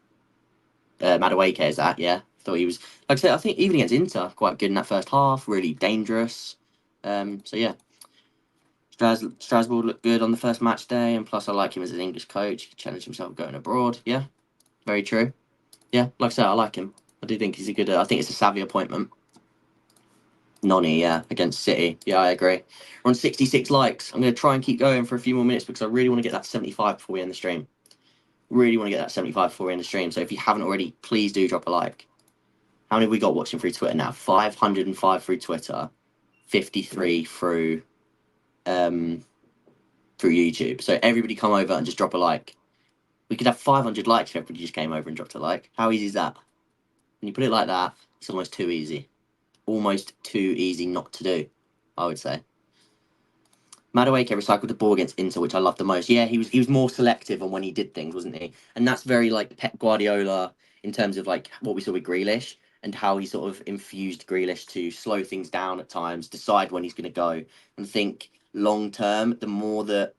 Madueke is that, yeah. Thought he was, like I said, I think even against Inter, quite good in that first half, really dangerous. So yeah, Strasbourg looked good on the first match day, and plus I like him as an English coach. He challenged himself going abroad. Yeah, very true. Yeah, like I said, I like him. I do think he's a good. I think it's a savvy appointment. Noni, yeah, against City. Yeah, I agree. We're on 66 likes. I'm going to try and keep going for a few more minutes because I really want to get that 75 before we end the stream. Really want to get that 75 before we end the stream. So if you haven't already, please do drop a like. How many have we got watching through Twitter now? 505 through Twitter, 53 through YouTube. So everybody come over and just drop a like. We could have 500 likes if everybody just came over and dropped a like. How easy is that? When you put it like that, it's almost too easy. Almost too easy not to do, I would say. Madueke recycled the ball against Inter, which I loved the most. Yeah, he was more selective on when he did things, wasn't he? And that's very like Pep Guardiola in terms of like what we saw with Grealish and how he sort of infused Grealish to slow things down at times, decide when he's going to go, and think long term. The more that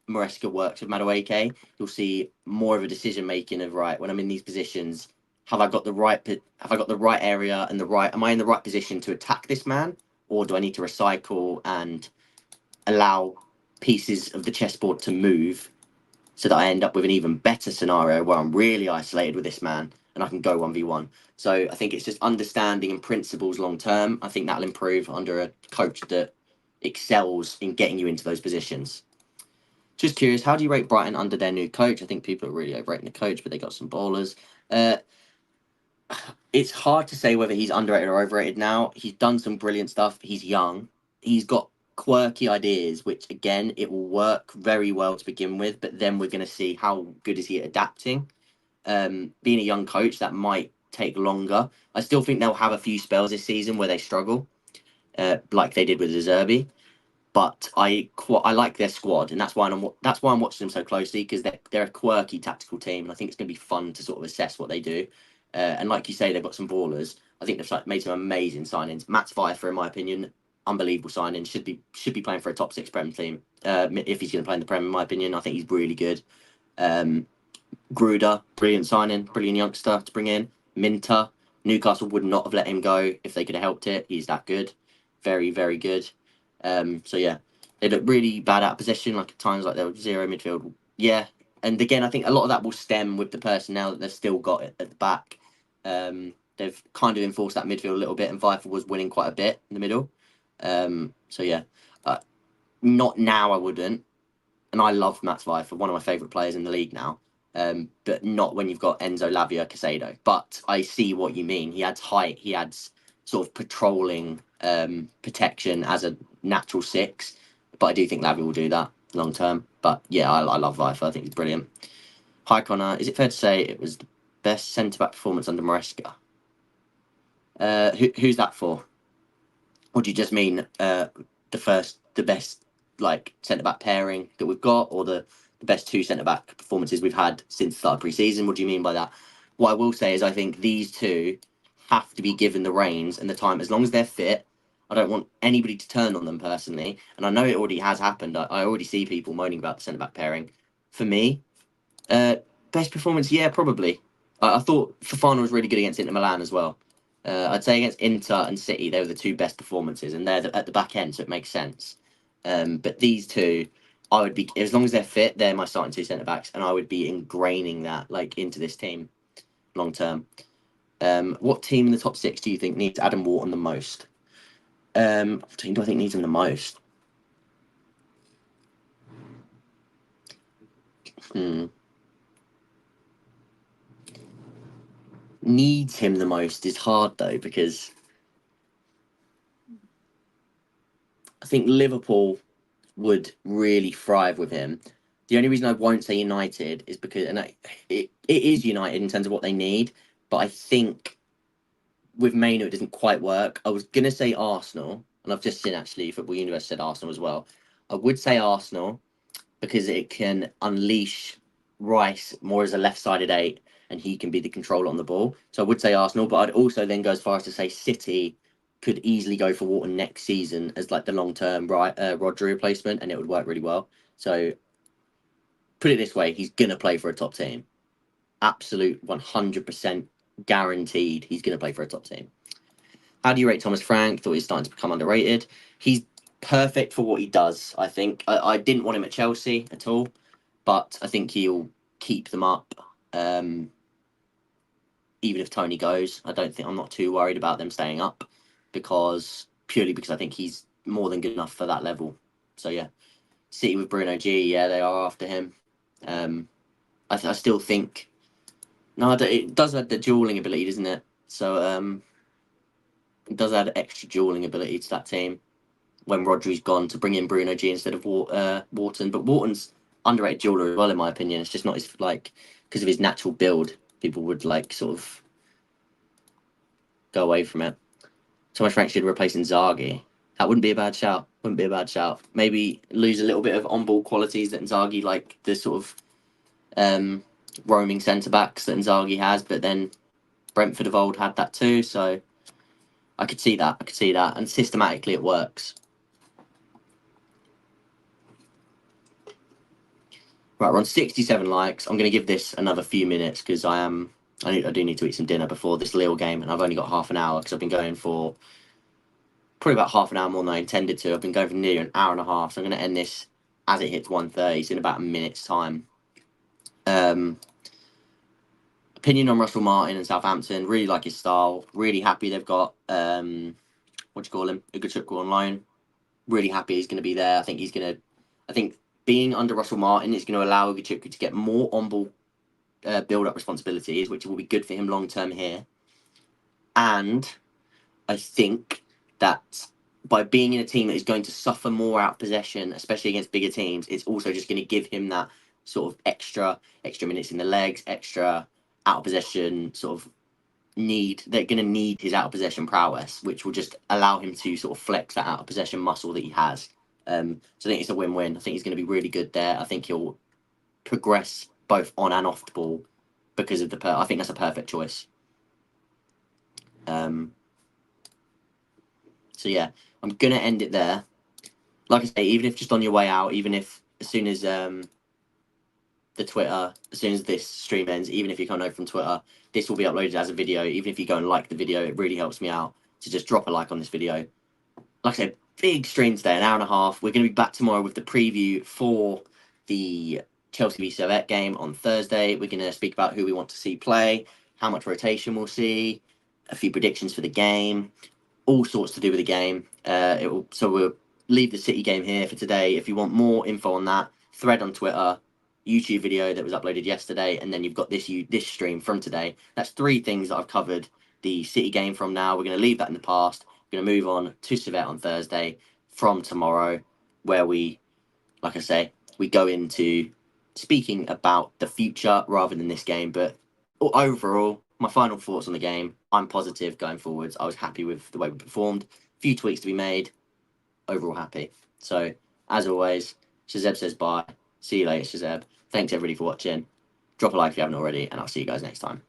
Maresca works with Madueke, you'll see more of a decision making of right when I'm in these positions. Have I got the right? Have I got the right area and the right? Am I in the right position to attack this man, or do I need to recycle and allow pieces of the chessboard to move so that I end up with an even better scenario where I'm really isolated with this man and I can go 1v1. So I think it's just understanding and principles long term. I think that'll improve under a coach that excels in getting you into those positions. Just curious, how do you rate Brighton under their new coach? I think people are really overrating the coach, but they got some ballers. It's hard to say whether he's underrated or overrated now. He's done some brilliant stuff. He's young. He's got quirky ideas, which again, it will work very well to begin with, but then we're going to see how good is he at adapting. Being a young coach, that might take longer. I still think they'll have a few spells this season where they struggle, like they did with the Zerbi. But I like their squad, and that's why I'm watching them so closely because they're a quirky tactical team, and I think it's going to be fun to sort of assess what they do. And like you say, they've got some ballers. I think they've made some amazing signings. Matt's Pfeiffer, in my opinion, unbelievable signing. Should be playing for a top six Prem team. If he's going to play in the Prem, in my opinion, I think he's really good. Gruder, brilliant signing, brilliant youngster to bring in. Minter, Newcastle would not have let him go if they could have helped it. He's that good, very very good. So yeah, they look really bad out of possession, like at times like they're zero midfield. Yeah, and again, I think a lot of that will stem with the personnel that they've still got at the back. They've kind of enforced that midfield a little bit, and Pfeiffer was winning quite a bit in the middle. So yeah, not now I wouldn't, and I love Matt Pfeiffer, one of my favourite players in the league now. But not when you've got Enzo, Lavia, Casado. But I see what you mean. He adds height. He adds sort of patrolling protection as a natural six. But I do think Lavia will do that long term. But yeah, I love Pfeiffer. I think he's brilliant. Hi Connor, is it fair to say it was the best centre back performance under Maresca? Who's that for? Or do you just mean the best like centre back pairing that we've got, or the best two centre back performances we've had since the start of pre-season? What do you mean by that? What I will say is I think these two have to be given the reins and the time as long as they're fit. I don't want anybody to turn on them personally, and I know it already has happened. I already see people moaning about the centre back pairing. For me, best performance, yeah, probably. I thought Fofana was really good against Inter Milan as well. I'd say against Inter and City, they were the two best performances, and they're at the back end, so it makes sense. But these two, I would be, as long as they're fit, they're my starting two centre backs, and I would be ingraining that like into this team long term. What team in the top six do you think needs Adam Wharton the most? What team do I think needs him the most? Needs him the most is hard though, because I think Liverpool would really thrive with him. The only reason I won't say United is because, it is United in terms of what they need, but I think with Maino it doesn't quite work. I was gonna say Arsenal, and I've just seen actually Football Universe said Arsenal as well. I would say Arsenal, because it can unleash Rice more as a left-sided 8, and he can be the controller on the ball. So I would say Arsenal, but I'd also then go as far as to say City could easily go for Wharton next season as like the long-term Rodri replacement, and it would work really well. So put it this way, he's gonna play for a top team. Absolute 100% guaranteed he's gonna play for a top team. How do you rate Thomas Frank? Thought he's starting to become underrated. He's perfect for what he does, I think. I didn't want him at Chelsea at all, but I think he'll keep them up. Even if Tony goes, I'm not too worried about them staying up purely because I think he's more than good enough for that level. So yeah, City with Bruno G, yeah, they are after him. I still think it does have the dueling ability, doesn't it? So it does add extra dueling ability to that team when Rodri's gone to bring in Bruno G instead of Wharton. But Wharton's underrated dueler as well, in my opinion. It's just not his because of his natural build. People would sort of go away from it. Thomas Frank should replace Inzaghi. That wouldn't be a bad shout. Maybe lose a little bit of on-ball qualities that Inzaghi, the sort of roaming centre-backs that Inzaghi has, but then Brentford of old had that too, so I could see that. And systematically it works. Right, we're on 67 likes. I'm going to give this another few minutes because I do need to eat some dinner before this Lille game, and I've only got half an hour because I've been going for probably about half an hour more than I intended to. I've been going for nearly an hour and a half, so I'm going to end this as it hits 1:30, so in about a minute's time. Opinion on Russell Martin and Southampton. Really like his style. Really happy they've got Ugachukwu on loan. Really happy he's going to be there. I think being under Russell Martin is going to allow Ugachukwu to get more on-ball build-up responsibilities, which will be good for him long-term here. And I think that by being in a team that is going to suffer more out of possession, especially against bigger teams, it's also just going to give him that sort of extra minutes in the legs, extra out of possession sort of need. They're going to need his out of possession prowess, which will just allow him to sort of flex that out of possession muscle that he has. So I think it's a win-win. I think he's going to be really good there. I think he'll progress both on and off the ball because of I think that's a perfect choice. So yeah, I'm gonna end it there. Like I say, even if just on your way out, even if as soon as this stream ends, even if you come over from Twitter, this will be uploaded as a video. Even if you go and like the video, it really helps me out to just drop a like on this video. Like I said, big stream today, an hour and a half. We're going to be back tomorrow with the preview for the Chelsea v Servette game on Thursday. We're going to speak about who we want to see play, how much rotation we'll see, a few predictions for the game, all sorts to do with the game. So we'll leave the City game here for today. If you want more info on that, thread on Twitter, YouTube video that was uploaded yesterday, and then you've got this stream from today. That's 3 things that I've covered the City game from now. We're going to leave that in the past. We're going to move on to Servette on Thursday from tomorrow, where we go into speaking about the future rather than this game. But overall, my final thoughts on the game, I'm positive going forwards. I was happy with the way we performed. A few tweaks to be made. Overall happy. So, as always, Shazeb says bye. See you later, Shazeb. Thanks everybody for watching. Drop a like if you haven't already, and I'll see you guys next time.